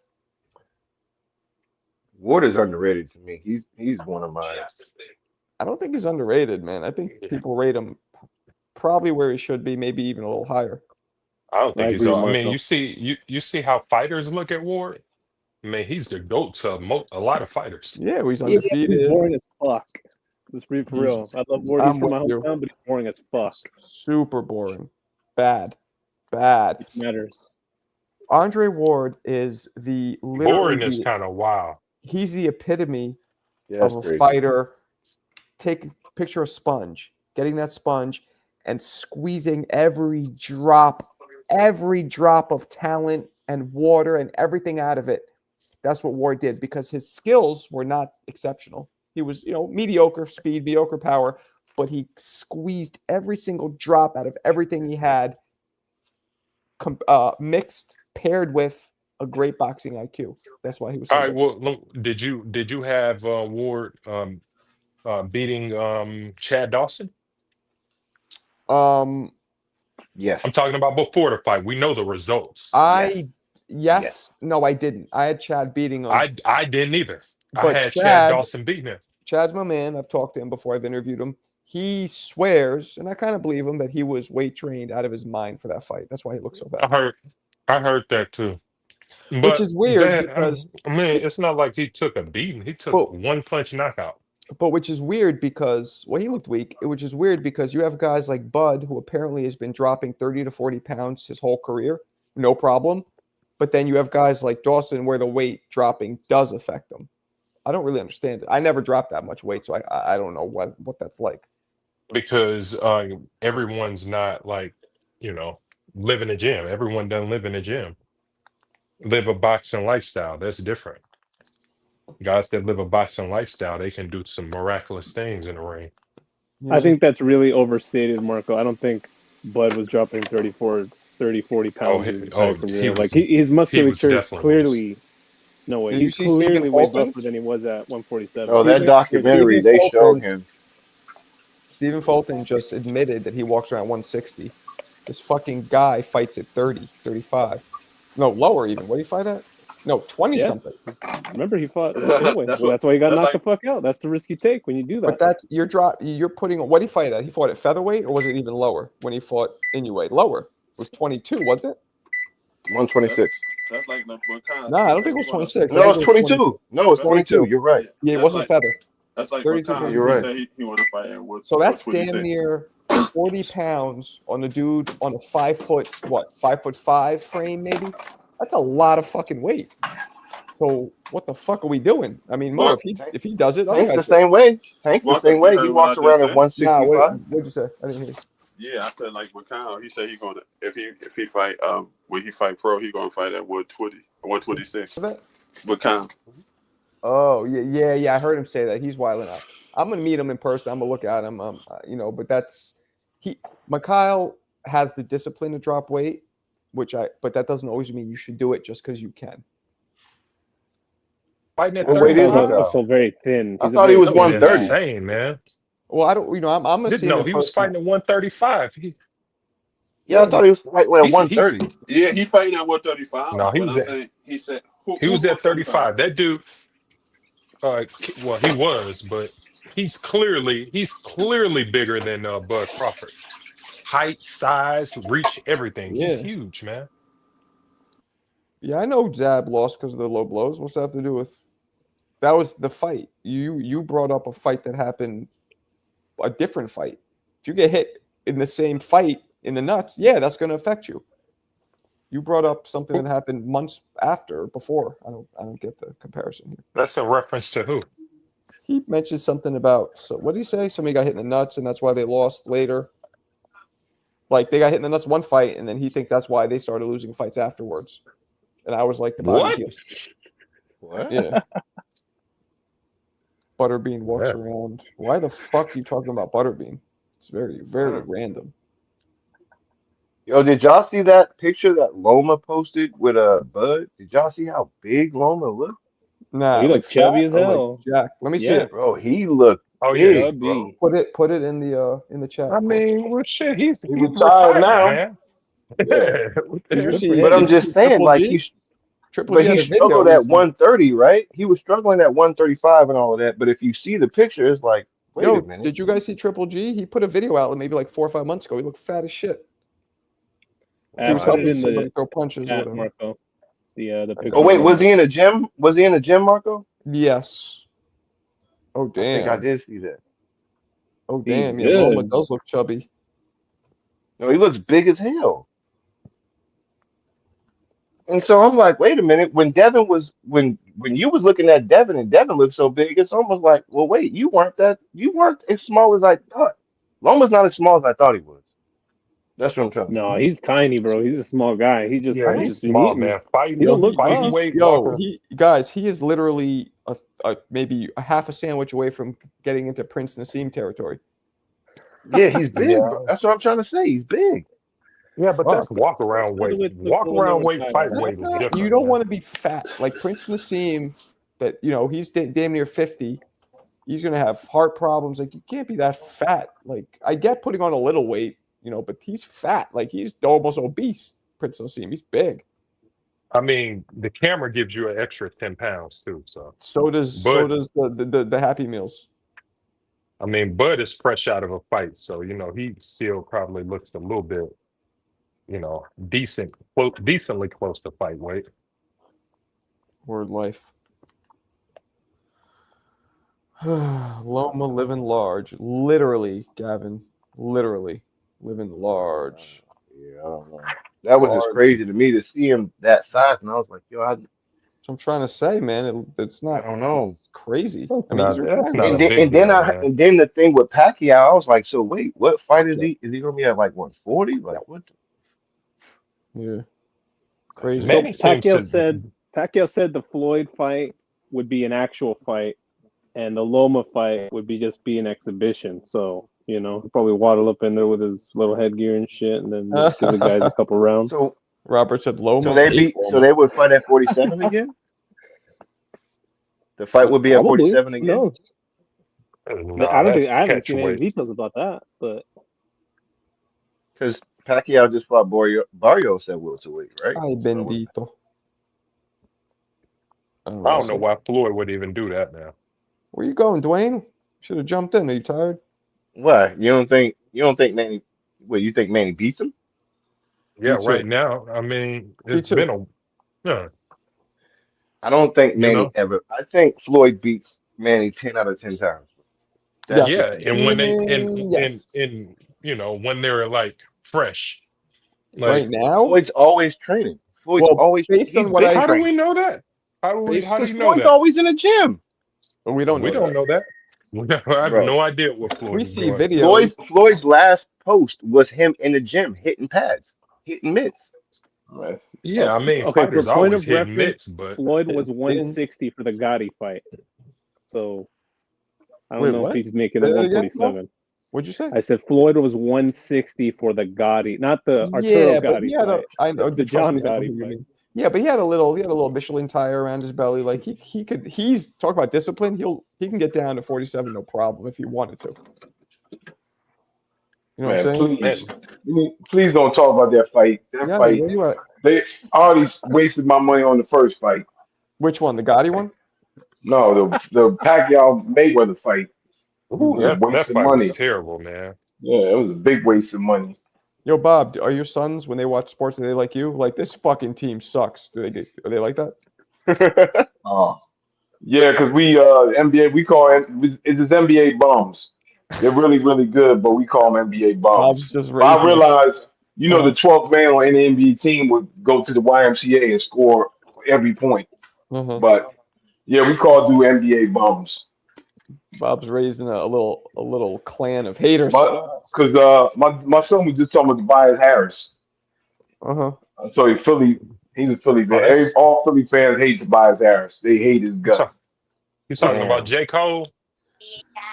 Ward is underrated to me. He's one of my. I don't think he's underrated, man. I think people rate him probably where he should be, maybe even a little higher. I don't think I he's. agree, I mean, Marco. you see how fighters look at Ward. I mean, he's the goat to a lot of fighters. Yeah, he's Yeah, undefeated. he's boring as fuck. Let's be for real. I love Ward. He's I'm from my with you. hometown, but he's boring as fuck. Super boring. Bad. It matters. Andre Ward is Boring is kind of wild. he's the epitome Yeah, of that's a crazy. fighter. Picture a sponge, getting that sponge and squeezing every drop of talent and water and everything out of it. That's what Ward did because his skills were not exceptional. He was, mediocre speed, mediocre power, but he squeezed every single drop out of everything he had, mixed, paired with a great boxing IQ. That's why he was All so right. good. Well, look, did you have Ward beating Chad Dawson? Um, Yes. I'm talking about before the fight. We know the results. Yes. No, I didn't. I had Chad beating him. I didn't either. I But had Chad Chad- Dawson beating him. Chad's my man. I've talked to him before. I've interviewed him. He swears, and I kind of believe him, that he was weight trained out of his mind for that fight. That's why he looks so bad. I heard that too. Which is weird because I mean, it's not like he took a beating. He took one punch knockout. But which is weird because he looked weak. Which is weird because you have guys like Bud, who apparently has been dropping 30 to 40 pounds his whole career, no problem. But then you have guys like Dawson, where the weight dropping does affect them. I don't really understand it. I never dropped that much weight, so I don't know what that's like. Because everyone's not like, live in a gym. Everyone doesn't live in a gym. Live a boxing lifestyle. That's different. Guys that live a boxing lifestyle, they can do some miraculous things in the ring. I think that's really overstated, Marco. I don't think Bud was dropping 40 pounds his entire career. Like his musculature is clearly no way. He's clearly way buffer than he was at 147. Oh, that documentary, they showed him. Stephen Fulton just admitted that he walks around 160. This fucking guy fights at 30, 35. No, lower even. What did he fight at? No, 20 something. Remember, he fought anyway. That's why he got knocked the fuck out. That's the risk you take when you do that. But you're putting, what did he fight at? He fought at featherweight, or was it even lower when he fought Inoue? Lower. It was 22, wasn't it? 126. That's like number one. No, I don't think it was 26. No, it's 22. No, it's 22. You're right. Yeah, it wasn't feather. That's like 32. You're right. He wanted to fight at Wood. So that's damn near 40 pounds on a dude on a 5'5" frame, maybe. That's a lot of fucking weight. So what the fuck are we doing? I mean, Mo, if he does it, Tank's the same way. Tank's the same way. He walks around at 165. What'd you say? I didn't hear. Yeah, I said like with Kyle. He said he's gonna if he fight when he fight pro, he's gonna fight at 120 or 126. With Kyle. Oh yeah. I heard him say that. He's wilding out. I'm gonna meet him in person. I'm gonna look at him. But that's Mikhail has the discipline to drop weight, but that doesn't always mean you should do it just because you can. Fighting at Mikhail's still very thin. I thought he was 130. Insane, man. Well, I don't. I'm gonna see. No, he was fighting at 135. Yeah, I thought he was fighting at 130. Yeah, he fighting at 135. No, he was at. He said he was at 35. That dude. Well, he was, but he's clearly bigger than Bud Crawford. Height, size, reach, everything. He's huge, man. Yeah, I know Zab lost because of the low blows. What's that have to do with? That was the fight. You brought up a fight that happened, a different fight. If you get hit in the same fight in the nuts, yeah, that's going to affect you. You brought up something that happened months before. I don't get the comparison here. That's a reference to who? He mentioned something about, so what did he say? Somebody got hit in the nuts, and that's why they lost later. Like, they got hit in the nuts one fight, and then he thinks that's why they started losing fights afterwards. And I was like, what? What? Yeah. Butterbean walks around. Why the fuck are you talking about Butterbean? It's very, very random. Yo, did y'all see that picture that Loma posted with Bud? Did y'all see how big Loma looked? Nah, he looked chubby as hell. Jack, let me see it, bro. He looked big, bro. Put it in the chat. I mean, well, shit, he's retired now. Man. Yeah. But I'm just saying, like he's. But he struggled at 130, right? He was struggling at 135 and all of that. But if you see the picture, it's like, wait a minute. Did you guys see Triple G? He put a video out maybe like 4 or 5 months ago. He looked fat as shit. He was helping somebody throw punches or whatever. Marco. The oh wait, was he in a gym? Was he in a gym, Marco? Yes. Oh damn! I think I did see that. Oh damn! Yeah, Loma does look chubby. No, he looks big as hell. And so I'm like, wait a minute. When Devin was when you was looking at Devin and Devin looked so big, it's almost like, well, wait, you weren't as small as I thought. Loma's not as small as I thought he was. That's what I'm trying to say. No, he's tiny, bro. He's a small guy. He just he's small, man. He don't look fighting weight. Yo, he is literally maybe a half a sandwich away from getting into Prince Nassim territory. Yeah, he's big. Bro. That's what I'm trying to say. He's big. Yeah, but that's Fuck. walk around weight. Walk around weight, fight weight is You different. don't Man. want to be fat. Like Prince Nassim, that he's damn near 50. He's gonna have heart problems. Like you can't be that fat. Like I get putting on a little weight, but he's fat. Like he's almost obese. Prince Nassim, he's big. I mean, the camera gives you an extra 10 pounds too. So does the Happy Meals. I mean, Bud is fresh out of a fight, so he still probably looks a little bit, decently close to fight weight. Word life. Loma living large. Literally, Gavin. Literally living large. Yeah, I don't know. That was just Large. crazy to me to see him that size, and I was like, yo, So I'm trying to say, man, it's I not don't know. it's crazy. That's I mean, he's not retired. a big deal, man. And then the thing with Pacquiao, I was like, so wait, what fight is Yeah. he? Is he gonna be at like 140? Like what? Yeah. Crazy. So Manny seems Pacquiao said the Floyd fight would be an actual fight, and the Loma fight would be an exhibition. So he'll probably waddle up in there with his little headgear and shit, and then give the guys a couple rounds. So Robert said Loma. so they would fight at 47 again. The fight would be at Probably. 47 again. No, No, I don't think that's I haven't seen any catchweight. details about that, but Because Pacquiao just fought Barrios at welterweight, right? Ay, bendito. I don't know why Floyd would even do that now. Where you going, Dwayne? Should have jumped in. Are you tired? Why? You don't think Manny? What, you think Manny beats him? Yeah, too. right now. I mean, it's too. been yeah. I don't think Manny know? ever. I think Floyd beats Manny 10 out of 10 times. That's Yeah, just me. and when they Yes. and when they're like fresh, like Right now? Floyd's always training. Floyd's Well, always based on he's what been I- how do training. we know that? How do you Because know Floyd's that? always in the gym. We don't know. We don't know that. I have Bro. no idea what Floyd We is see doing. videos. Floyd's last post was him in the gym hitting pads, hitting mitts. Right. Yeah, I mean, okay. For fighters point always of hit reference, mitts, but Floyd was Spins. 160 for the Gotti fight. So I don't Wait, know what? if he's making Say the that again, 147. What'd you say? I said Floyd was 160 for the Gotti, not the Arturo Yeah, but Gotti he had fight. I know The trust John me, I know Gotti who you fight. mean. Yeah, but he had a little Michelin tire around his belly. Like he's talk about discipline. He can get down to 47 no problem if he wanted to. You know what I'm saying? Please don't talk about that fight. That Yeah, fight, where you at? they already wasted my money on the first fight. Which one? The Gotti one? No, the Pacquiao Mayweather fight. ooh, It was a that waste of fight was money. terrible, man. Yeah, it was a big waste of money. Yo, Bob, are your sons when they watch sports? Are they like you? Like this fucking team sucks. Are they like that? Oh, yeah, because we NBA we call it it's just NBA bums. They're really really good, but we call them NBA Bob's bums. just But I raising. realized, the Uh-huh. 12th man on any NBA team would go to the YMCA and score every point. Uh-huh. But yeah, we call do NBA bums. Bob's raising a little clan of haters. Because my son was just talking about Tobias Harris. Uh-huh. So he's a Philly fan. that's- All Philly fans hate Tobias Harris. They hate his guts. You talking Yeah. about J. Cole?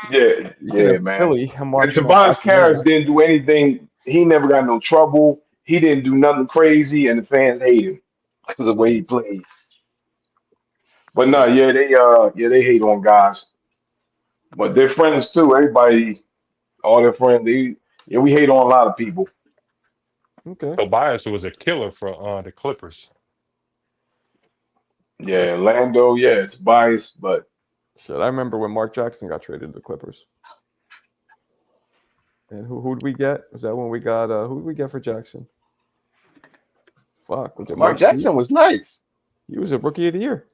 Yeah, Speaking of man. Philly, I'm And watching Tobias that Harris documentary. didn't do anything. He never got no trouble. He didn't do nothing crazy, and the fans hate him because of the way he played. But no, they hate on guys. But they're friends too. Everybody, all their friends, we hate on a lot of people. Okay. Tobias was a killer for the Clippers. Yeah, Lando, yeah, it's biased, but Shit, I remember when Mark Jackson got traded to the Clippers. And who'd we get? Was that when we got who'd we get for Jackson? Fuck. Was it Mark Jackson was nice. He was a rookie of the year.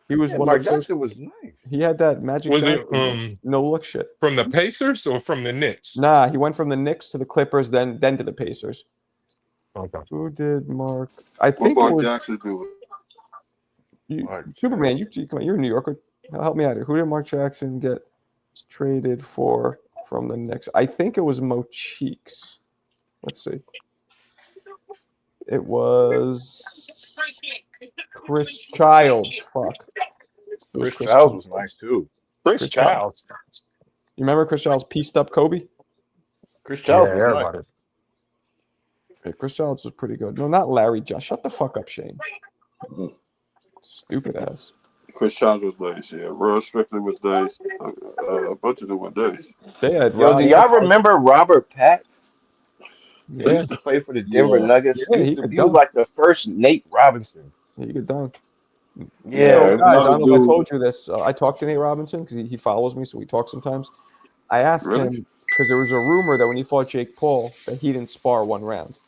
He was one Mark of the first. Jackson was nice. He had that Magic Was it Johnson no look shit. from the Pacers or from the Knicks? Nah, he went from the Knicks to the Clippers, then to the Pacers. Okay. Who did Mark? I What think it Mark was Jackson do? Superman. Come on, you're a New Yorker. Help me out here. Who did Mark Jackson get traded for from the Knicks? I think it was Mo Cheeks. Let's see. It was Chris Childs. Fuck. It was Chris Childs was nice too. Chris Childs. You remember Chris Childs pieced up Kobe? Chris Childs Yeah, was everybody. nice. Yeah, Chris Childs was pretty good. No, not Larry Johnson. Shut the fuck up, Shane. Stupid ass. Chris Childs was nice. Yeah, Ron Strickland was nice. A bunch of them were nice. They had Yo, do Ron y'all Artest. remember Robert Pack? He Yeah, used to play for the Denver Yeah. Nuggets. yeah, he could He was dunk. like the first Nate Robinson. He could dunk. Yeah. So, there's guys, I another don't know if I dude. told you this. I talked to Nate Robinson because he follows me, so we talk sometimes. I asked Really? him because there was a rumor that when he fought Jake Paul that he didn't spar one round,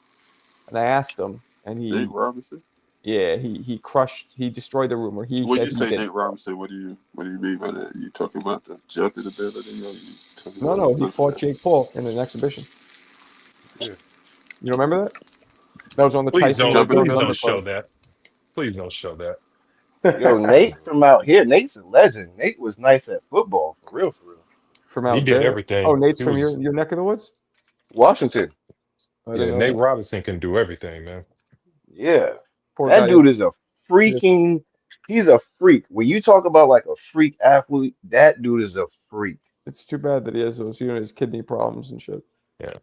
and I asked him, and Nate Robinson. he destroyed the rumor. He When said you he say didn't. Nate Robinson, what do you mean by that? You talking about the jump in the building? You talking No, about no, he something fought else? Jake Paul in an exhibition. Yeah. You remember that? That was on the Please Tyson don't, Jumping in McGill the please don't Thunder show card that. Please don't show that. Yo, Nate from out here. Nate's a legend. Nate was nice at football, for real, for real. from He out did there. everything. Oh, Nate's He from was, your neck of the woods. Washington. I didn't yeah, know Nate that. Robinson can do everything, man. Yeah. Poor That guy. dude is a freaking, he's a freak. When you talk about like a freak athlete, that dude is a freak. It's too bad that he has those, his kidney problems and shit. Yeah.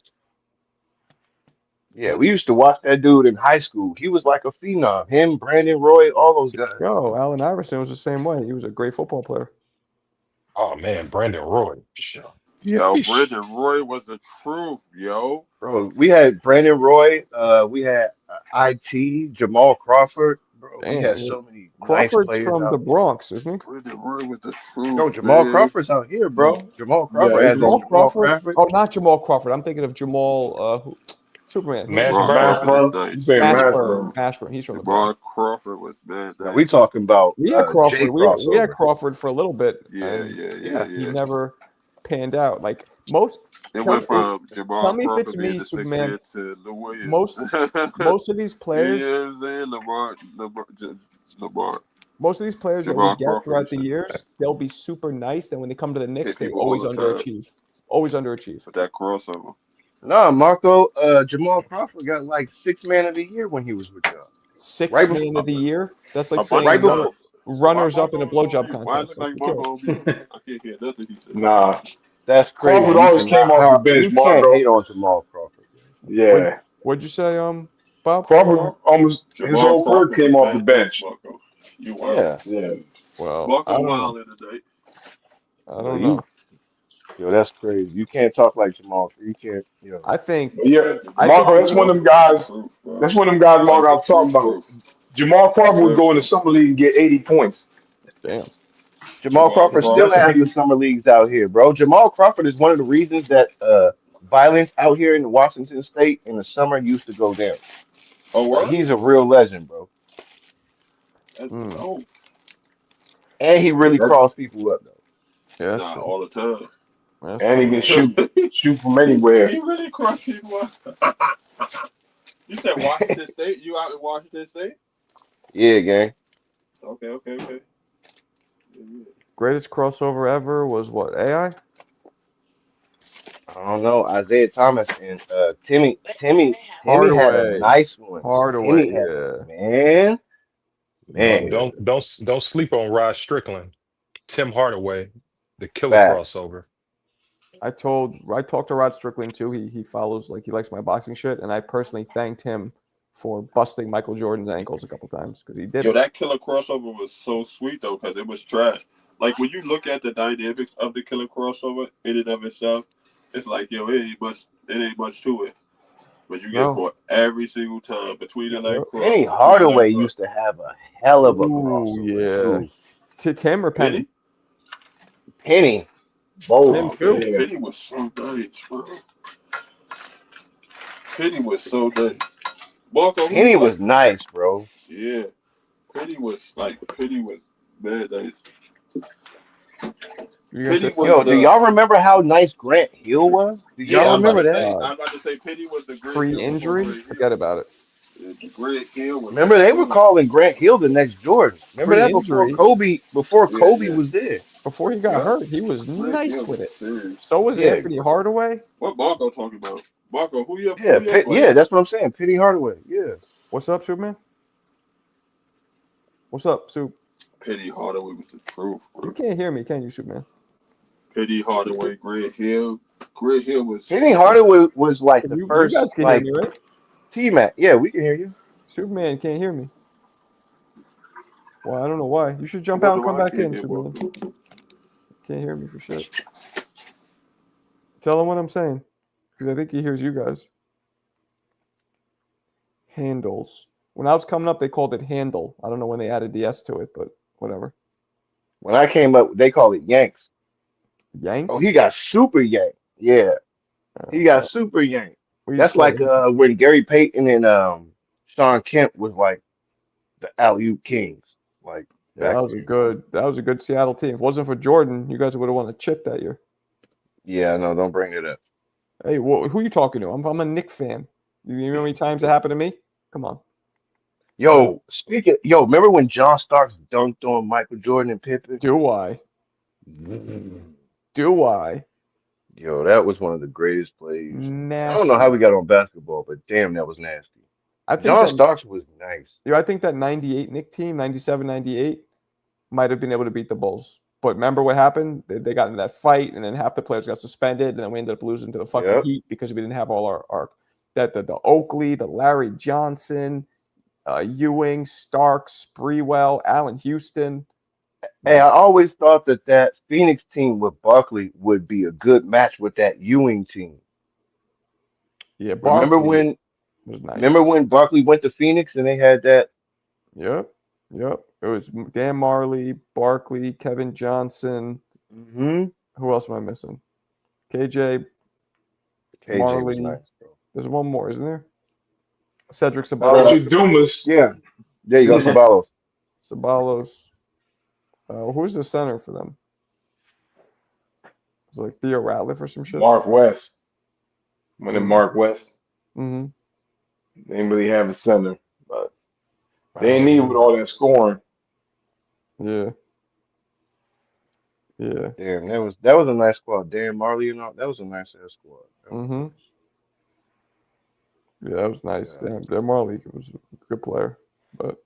Yeah, we used to watch that dude in high school. He was like a phenom. Him, Brandon Roy, all those guys. Yo, Allen Iverson was the same way. He was a great football player. Oh man, Brandon Roy. Yo, Yeesh. Brandon Roy was the truth, yo. Bro, we had Brandon Roy, we had IT, Jamal Crawford. Bro, we had Damn. so many nice Crawford's players from the out. Bronx, isn't he? Brandon Roy was the No, truth, Jamal man. Crawford's out here, bro. Jamal Yeah, Crawford he's has from that Jamal Jamal Crawford? Crawford. Oh, not Jamal Crawford. I'm thinking of Jamal Superman. Who's Mash his name? Burn. Crawford Mashburn. is You nice. saying Mashburn. Mashburn? Mashburn. He's from the Jamal Bronx. Crawford was man. Now we talking about We had Jay Crawford. We had crossover. Crawford for a little bit, Yeah, and yeah. he never panned out. Like most. It Tell went me, from tell Jamal me if it's Crawford being me, the sixth Superman. man to Lou Williams. Most of these You players, know what I'm saying? Lamar. most of these players that we Jamal get Crawford throughout and the shit. years, they'll be super nice. Then when they come to the Knicks, Hit they people all always the time underachieve. Always underachieve. with that crossover. No, Marco, Jamal Crawford got like 6 man of the year when he was with y'all. Six Right man before, of the year. That's like A bunch saying right of runner, times. before. Why runners up in a Marco was on blowjob mute? Why is contest. it Like, like who Marco cares? on mute? I can't hear nothing he said. Nah, That's crazy. Crawford always came off the bench, You can't hate Marco. on Jamal Crawford. Yeah, What'd you say, Bob? Crawford almost his Jamal whole career Crawford was came off the bad news, bench. Marco. You wild. Yeah. Yeah, Well, I Marco don't know. wild in the day. I Yo, don't know. that's crazy. You can't talk like Jamal. You can't, I think but yeah, I Jamal think Marco. the That's one of them Crawford was the guys. truth, bro. That's one of them guys, Like Marco. the I'm talking about. truth. Jamal Crawford would Real go in the truth. summer league and get 80 points. damn. Jamal Jamal Crawford still That's Crawford. what has the he. summer leagues out here, bro. Jamal Crawford is one of the reasons that violence out here in Washington State in the summer used to go down. Oh, Like what? he's a real legend, bro. That's Mm. dope. And he really That, crossed people up though. Yeah, that's Nah, true. all the time. That's and he true. can he shoot from anywhere. really crushed people. You said Washington State? You out in Washington State? Yeah, gang. Okay. Yeah. Greatest crossover ever was what? AI? I don't know. Isaiah Thomas and Timmy had a Hardaway. nice one. Hardaway. Timmy had Yeah. man. Don't sleep on Rod Strickland. Tim Hardaway, the killer Facts. crossover. I talked to Rod Strickland too. He follows, like, he likes my boxing shit, and I personally thanked him for busting Michael Jordan's ankles a couple times because he did Yo, it. that killer crossover was so sweet though, because it was trash. Like when you look at the dynamics of the killer crossover in and of itself, it's like, yo, it ain't much to it. But you get No. caught every single time between the leg Yep. crossover. Penny between the Hardaway leg cross. used to have a hell of a Ooh, crossover yeah. too. To Tim or Penny? Penny, both. Tim Oh too. man, Penny was so nice, bro. Penny was so nice. Marco, who Penny you was like? nice, bro. Yeah. Penny was mad nice. You gonna Penny say was Yo, do the y'all remember how nice Grant Hill was? Do yeah, y'all I'm about remember to that? say I'm about to say Penny was the great Hill before pre-injury? Grant Hill. Forget about it. The Grant Hill was Remember that they were dude. calling Grant Hill the next Jordan. Remember that Pre-injury, before Kobe Yeah. was there. before he got Yeah. hurt, he was Grant nice Hill with was it. serious. So was Yeah, Anthony Hardaway. What Marco talking about? Marco, who your yeah, players? that's what I'm saying. Penny Hardaway. Yeah. What's up, Superman? What's up, Soup? Penny Hardaway was the truth, You bro. can't hear me, can you, Superman? Penny Hardaway, Grant Hill. Grant Hill was Penny Hardaway was like Can the you first guys can like hear me, right? T-Mac, yeah, we can hear you. Superman can't hear me. Well, I don't know why. You should jump I out and wonder come why I back can't in, hear Superman. both. Can't hear me for shit. Tell him what I'm saying, because I think he hears you guys. Handles. When I was coming up, they called it handle. I don't know when they added the S to it, but whatever. When I came up, they called it Yanks. Yanks? Oh, he got super yanked. Yeah, he got super yanked. What you That's call like it? when Gary Payton and Sean Kemp was like the alley-oop kings, like Yeah, back that was a then. good Seattle team. If it wasn't for Jordan, you guys would have won a chip that year. Yeah, no, don't bring it up. Hey, who you talking to? I'm a Knick fan. You know how many times that happened to me? Come on. Yo, remember when John Starks dunked on Michael Jordan and Pippen? Do I? Do I? Yo, that was one of the greatest plays. I don't know Nasty. how we got on basketball, but damn, that was nasty. I think John that Starks was nice. I think that 98 Knick team, 97, 98, might have been able to beat the Bulls. But remember what happened? They got into that fight, and then half the players got suspended, and then we ended up losing to the fucking Yep. Heat because we didn't have all our the Oakley, the Larry Johnson, Ewing, Starks, Sprewell, Allen Houston. Hey, I always thought that Phoenix team with Barkley would be a good match with that Ewing team. Yeah, Remember Barkley was nice. remember when Barkley went to Phoenix and they had that? Yep. It was Dan Marley, Barkley, Kevin Johnson. Mm-hmm. Who else am I missing? KJ, KJ Marley. was nice, bro. There's one more, isn't there? Cedric Reggie Sabalos. Dumas. Yeah, there you go, Sabalos. Sabalos. Who's the center for them? It was like Theo Ratliff or some shit. Mark West. When in Mark West, Mm-hmm. they didn't really have a center, but they didn't need with all that scoring. Yeah. Damn, that was a nice squad. Dan Marley and all that was a nice ass squad. Mm-hmm. Yeah, that was nice. Yeah. Dan Marley was a good player, but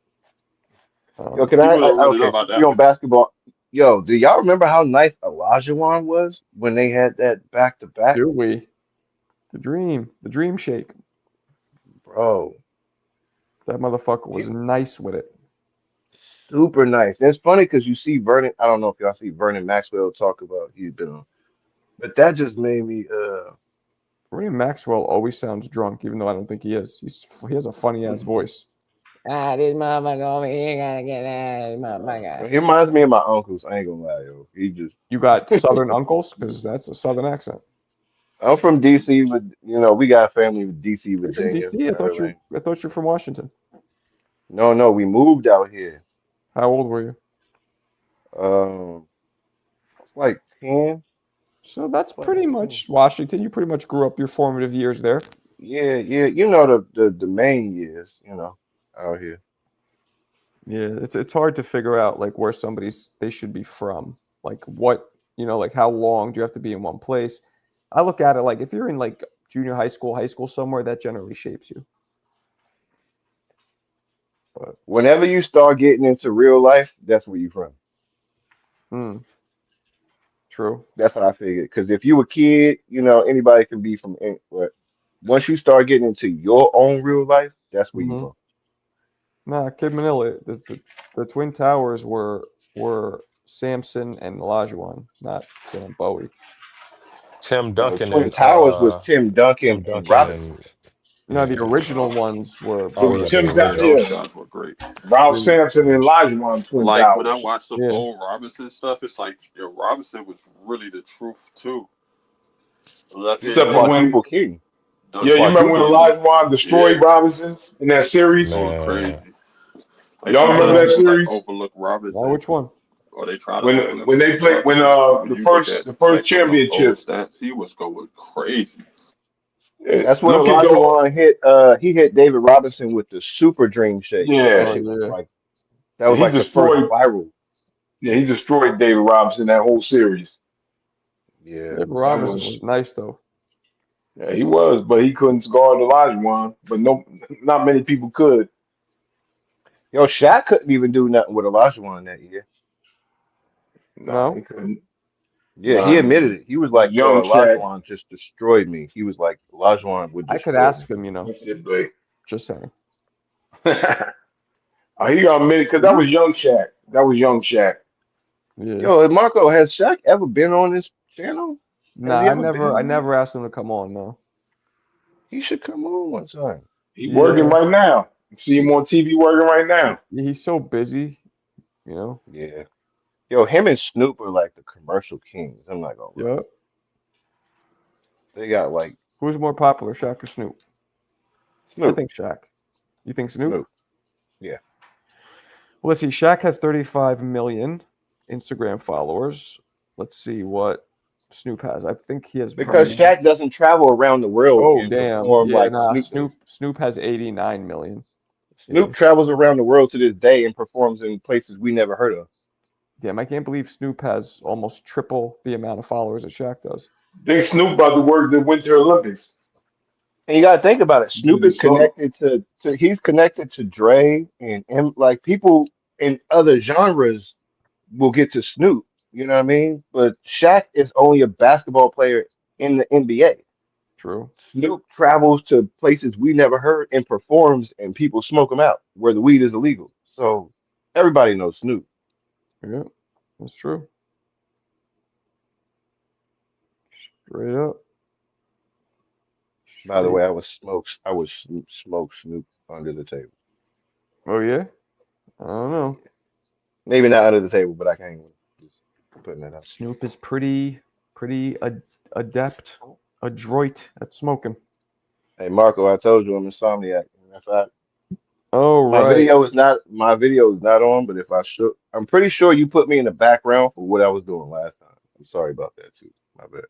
Yo, can He I? would have running Okay, up out since we on that. basketball, yo, do y'all remember how nice Olajuwon was when they had that back to back, do we? The dream shake. bro? That motherfucker was nice with it. Super nice. And it's funny because you see Vernon. I don't know if y'all see Vernon Maxwell talk about he's been on, but that just made me. Vernon Maxwell always sounds drunk, even though I don't think he is. He has a funny ass voice. This motherfucker over here gotta get that motherfucker. He reminds me of my uncles. I ain't gonna lie, yo. You got Southern uncles because that's a Southern accent. I'm from DC, with we got family with DC, You're from Virginia. DC? I thought you're from Washington. No, we moved out here. How old were you? Like 10. So that's pretty much Washington. You pretty much grew up your formative years there. Yeah. You know the main years, out here. Yeah, it's hard to figure out like where they should be from. Like what, like how long do you have to be in one place? I look at it like if you're in like junior high school somewhere, that generally shapes you. But Whenever you start getting into real life, that's where you're from. True. That's what I figured. Because if you a kid, anybody can be from. But once you start getting into your own real life, that's where you're from. Nah, Kid Manila, the Twin Towers were Samson and Olajuwon, not Sam Bowie. Tim The Duncan Twin and Towers was Tim Duncan and Robinson. No, the original ones were. It was Tim Those Duncan, guys were great. Ralph Sampson and Olajuwon Twin Like Towers. when I watch the old Robinson stuff, it's like Robinson was really the truth too. Except for when, Quadruple King. you remember when Olajuwon destroyed Robinson in that series? Going crazy. Y'all remember that series? Overlook Robinson. Which one? Or they try to when they played the first championship. Stats, he was going crazy. That's when Olajuwon hit. He hit David Robinson with the Super Dream Shake. Yeah, that shit was like the first viral. Yeah, he destroyed David Robinson that whole series. Yeah, David Robinson was nice though. Yeah, he was, but he couldn't guard Olajuwon. But not many people could. Yo, Shaq couldn't even do nothing with Olajuwon that year. No, he couldn't. Yeah, he admitted it. He was like, young Olajuwon just destroyed me. He was like, Olajuwon would destroy I could ask me. him, That's it, Blake. Just saying. Oh, he got a minute because that was young Shaq. That was young Shaq. Yeah. Yo, Marco, has Shaq ever been on this channel? Has Nah, he I ever been never on here? asked him to come on. No. He should come on one time. He working Yeah. right now. You see him on TV working right now. He's so busy. You know. Yeah. Yo, him and Snoop are like the commercial kings. I'm not gonna lie. Yep. They got like Who's more popular, Shaq or Snoop? I Snoop. think Shaq. You think Snoop? Snoop. Yeah. Well, let's see. Shaq has 35 million Instagram followers. Let's see what Snoop has. I think he has Because probably. Shaq doesn't travel around the world Oh and damn! perform Yeah, like nah. Snoop does. Snoop has 89 million. Snoop Yeah. travels around the world to this day and performs in places we never heard of. Damn, I can't believe Snoop has almost triple the amount of followers that Shaq does. They Snoop about to work the Winter Olympics. And you gotta think about it. Snoop is So connected to he's connected to Dre and like people in other genres will get to Snoop. You know what I mean? But Shaq is only a basketball player in the NBA. True. Snoop travels to places we never heard and performs, and people smoke him out where the weed is illegal. So everybody knows Snoop. Yeah, that's true. Straight up. By the Straight- way, I would smoke Snoop under the table. Oh yeah. I don't know. Maybe not under the table, but I can't even just putting that up. Snoop is pretty adept, adroit at smoking. Hey Marco, I told you I'm insomniac. In fact, Oh my right. video is not on, but if I should, I'm pretty sure you put me in the background for what I was doing last time. I'm sorry about that too. My bad.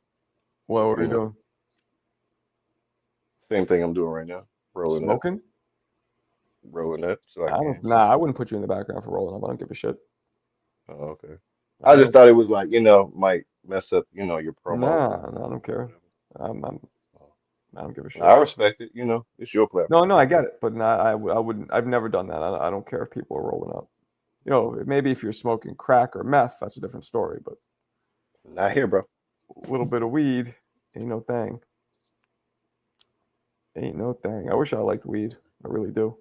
What were you know, doing? Same thing I'm doing right now. Rolling up, Smoking? rolling up. So I I can. don't. Nah, I wouldn't put you in the background for rolling up. I don't give a shit. Oh, okay. I just thought it was like, might mess up, your promo. Nah, I don't care. I don't give a shit. I respect it. It's your platform. No, I get it, but not. I wouldn't. I've never done that. I don't care if people are rolling up. Maybe if you're smoking crack or meth, that's a different story. But Not here, bro. a little bit of weed ain't no thing. Ain't no thing. I wish I liked weed. I really do.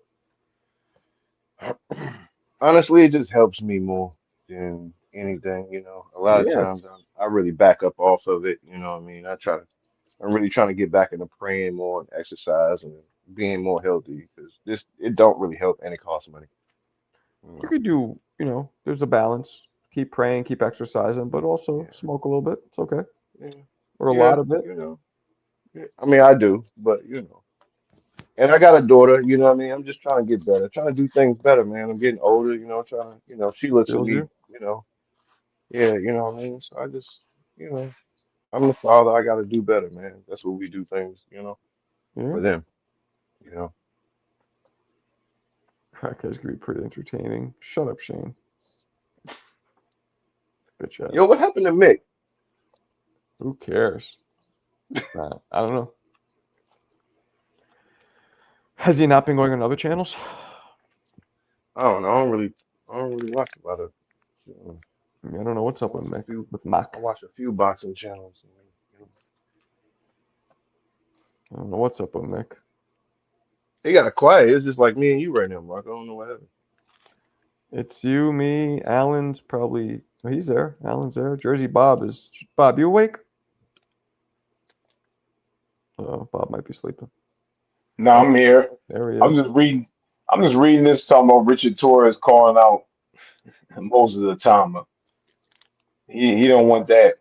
Honestly, it just helps me more than anything. A lot of Yeah. times I really back up off of it. You know what I mean? I'm really trying to get back into praying more and exercise and being more healthy because it don't really help and it costs money. You could do. There's a balance. Keep praying, keep exercising, but also smoke a little bit. It's okay. Yeah. Or a Yeah, lot of it. Yeah, I mean, I do, but and I got a daughter. You know what I mean? I'm just trying to get better, trying to do things better, man. I'm getting older. Trying to, she looks at Feels me. you. Yeah, you know what I mean. So I just, I'm the father. I got to do better, man. That's what we do things, Yeah. for them. You know. Crackheads can be pretty entertaining. Shut up, Shane. Bitch ass. Yo, what happened to Mick? Who cares? Nah, I don't know. Has he not been going on other channels? I don't know. I don't really watch a lot of. I don't know what's up with Mick. With Mac. I watch a few boxing channels. I don't know what's up with Mick. He got quiet. It's just like me and you right now, Mark. I don't know what happened. It's you, me, Alan's probably. Oh, he's there. Alan's there. Jersey Bob is. Bob, you awake? Oh, Bob might be sleeping. No, I'm here. There he is. I'm just reading this talking about Richard Torres calling out most of the time. He don't want that.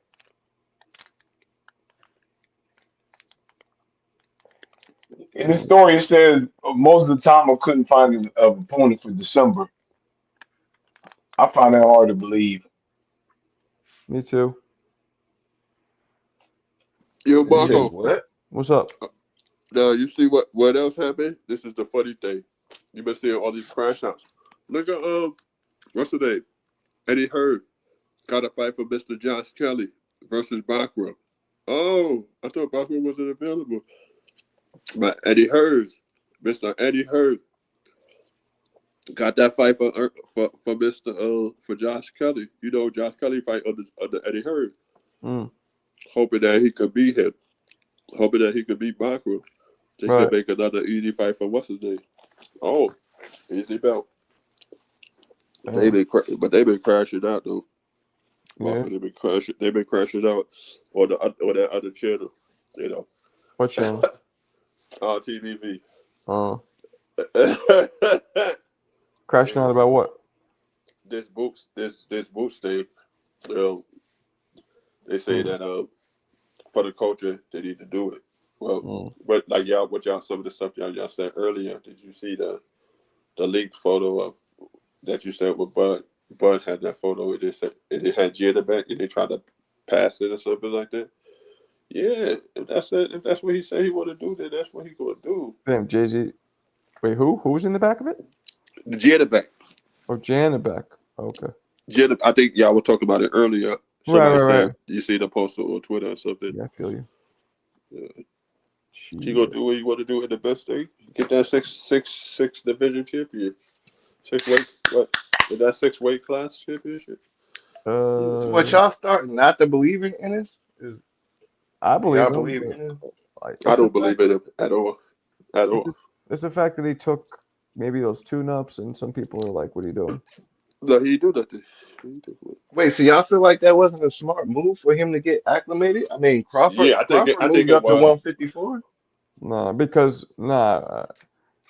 In the story, it says most of the time I couldn't find an opponent for December. I find that hard to believe. Me too. Yo, You said Marco, what? What's up? you see what else happened? This is the funny thing. You been seeing all these crash outs. Look at what's the name? Eddie Hearn got a fight for Mr. Josh Kelly versus Backwell. Oh, I thought Backwell wasn't available. But Mr. Eddie Hearn got that fight for Mr. For Josh Kelly. Josh Kelly fight under Eddie Hearn. Mm. Hoping that he could beat him. Hoping that he could beat Backwell. They Right. could make another easy fight for what's his name. Oh, easy belt. They've Damn. been but they've been crashing out though. Yeah. Walker, they've been crashing out on that other channel. You know, What channel? TVV. Crashing out about what? This boots thing. They say that for the culture they need to do it. Well, but like some of the stuff y'all said earlier. Did you see the leaked photo of that you said with Bud? Bud had that photo. It had Jada back, and they tried to pass it or something like that. Yeah, if that's what he said he want to do, then that's what he gonna do. Damn, Jay-Z. Wait, who? Who's in the back of it? Jada back. Oh, Janet back. Okay. Jada, I think y'all were talking about it earlier. Somebody Right. said you see the post on Twitter or something. Yeah, I feel you. Yeah. He gonna do what he want to do in the best thing. Get that six division champion. 6 weight what? Is that 6 weight class championship? What y'all starting not to believe in Ennis? I believe y'all him. believe in Ennis? I don't believe in him at all. At all. It's the fact that he took maybe those tune-ups, and some people are like, "What are you doing?" No, he do nothing. Wait, so y'all feel like that wasn't a smart move for him to get acclimated? I mean, Crawford. Yeah, I think moved it up to was. 154. Nah, because I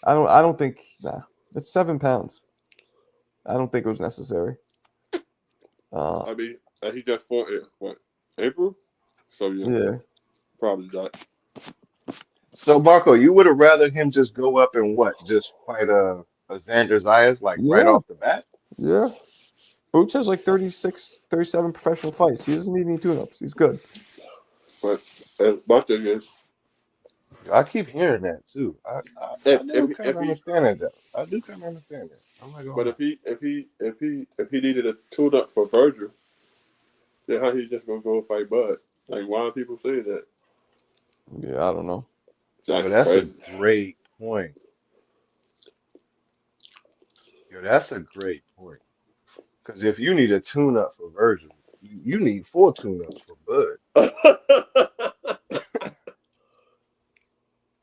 don't think it's 7 pounds. I don't think it was necessary. I mean, he just fought in what, April? So Yeah. probably not. So Marco, you would have rather him just go up and just fight a Xander Zayas right Yeah. off the bat? Yeah. Boots has like 36, 37 professional fights. He doesn't need any tune-ups. He's good. But my thing is, I keep hearing that too. I do kind of understand that. I do kind of understand that. I'm not but gonna if he needed a tune-up for Virgil, then how he just gonna go fight Bud? Like, why are people saying that? Yeah, I don't know. That's crazy. a great point. That's a great point. Because if you need a tune-up for Virgil, you need 4 tune-ups for Bud.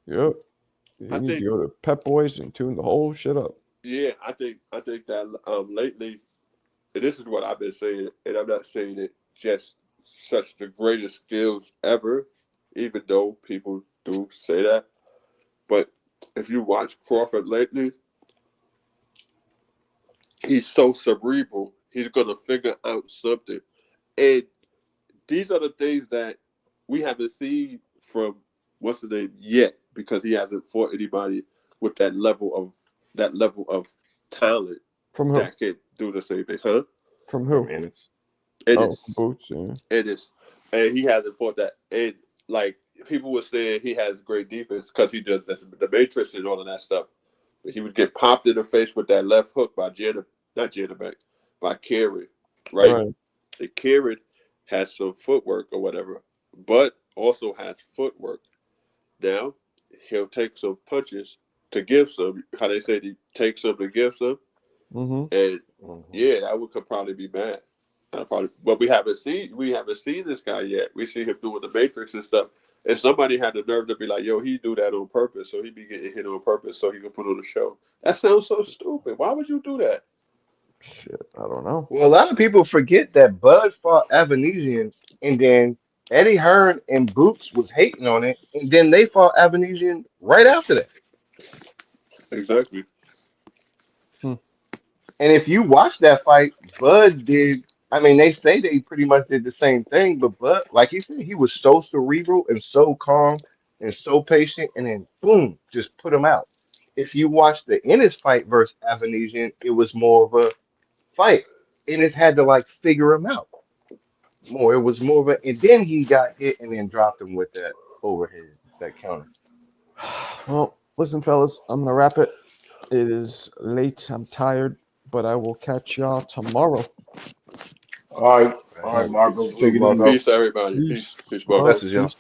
Yep. You need to go to Pep Boys and tune the whole shit up. Yeah, I think that lately, and this is what I've been saying, and I'm not saying it just such the greatest skills ever, even though people do say that. But if you watch Crawford lately, he's so cerebral. He's gonna figure out something, and these are the things that we haven't seen from what's the name yet, because he hasn't fought anybody with that level of talent From who? that can do the same thing, huh? From who? Boots. And he hasn't fought that. And like people were saying, he has great defense because he does the Matrix and all of that stuff. But he would get popped in the face with that left hook by by Kieran, right? And Kieran has some footwork or whatever, but also has footwork. Now he'll take some punches to give some. How they say, he takes some to give some. And yeah, that could probably be bad. But we haven't seen this guy yet. We see him doing the Matrix and stuff. And somebody had the nerve to be like, "Yo, he do that on purpose, so he be getting hit on purpose, so he can put on a show." That sounds so stupid. Why would you do that? Shit, I don't know. Well, a lot of people forget that Bud fought Avanesian, and then Eddie Hearn and Boots was hating on it, and then they fought Avanesian right after that. Exactly. And if you watch that fight, Bud did. I mean, they say they pretty much did the same thing, but Bud, like he said, he was so cerebral and so calm and so patient, and then boom, just put him out. If you watch the Ennis fight versus Avanesian, it was more of a fight. Ennis had to like figure him out more. It was more of a, and then he got hit and then dropped him with that overhead, that counter. Well, listen, fellas, I'm gonna wrap it. It is late. I'm tired, but I will catch y'all tomorrow. All right, Marco. Take it easy. Peace, everybody. Peace, Marco. Blessings, y'all.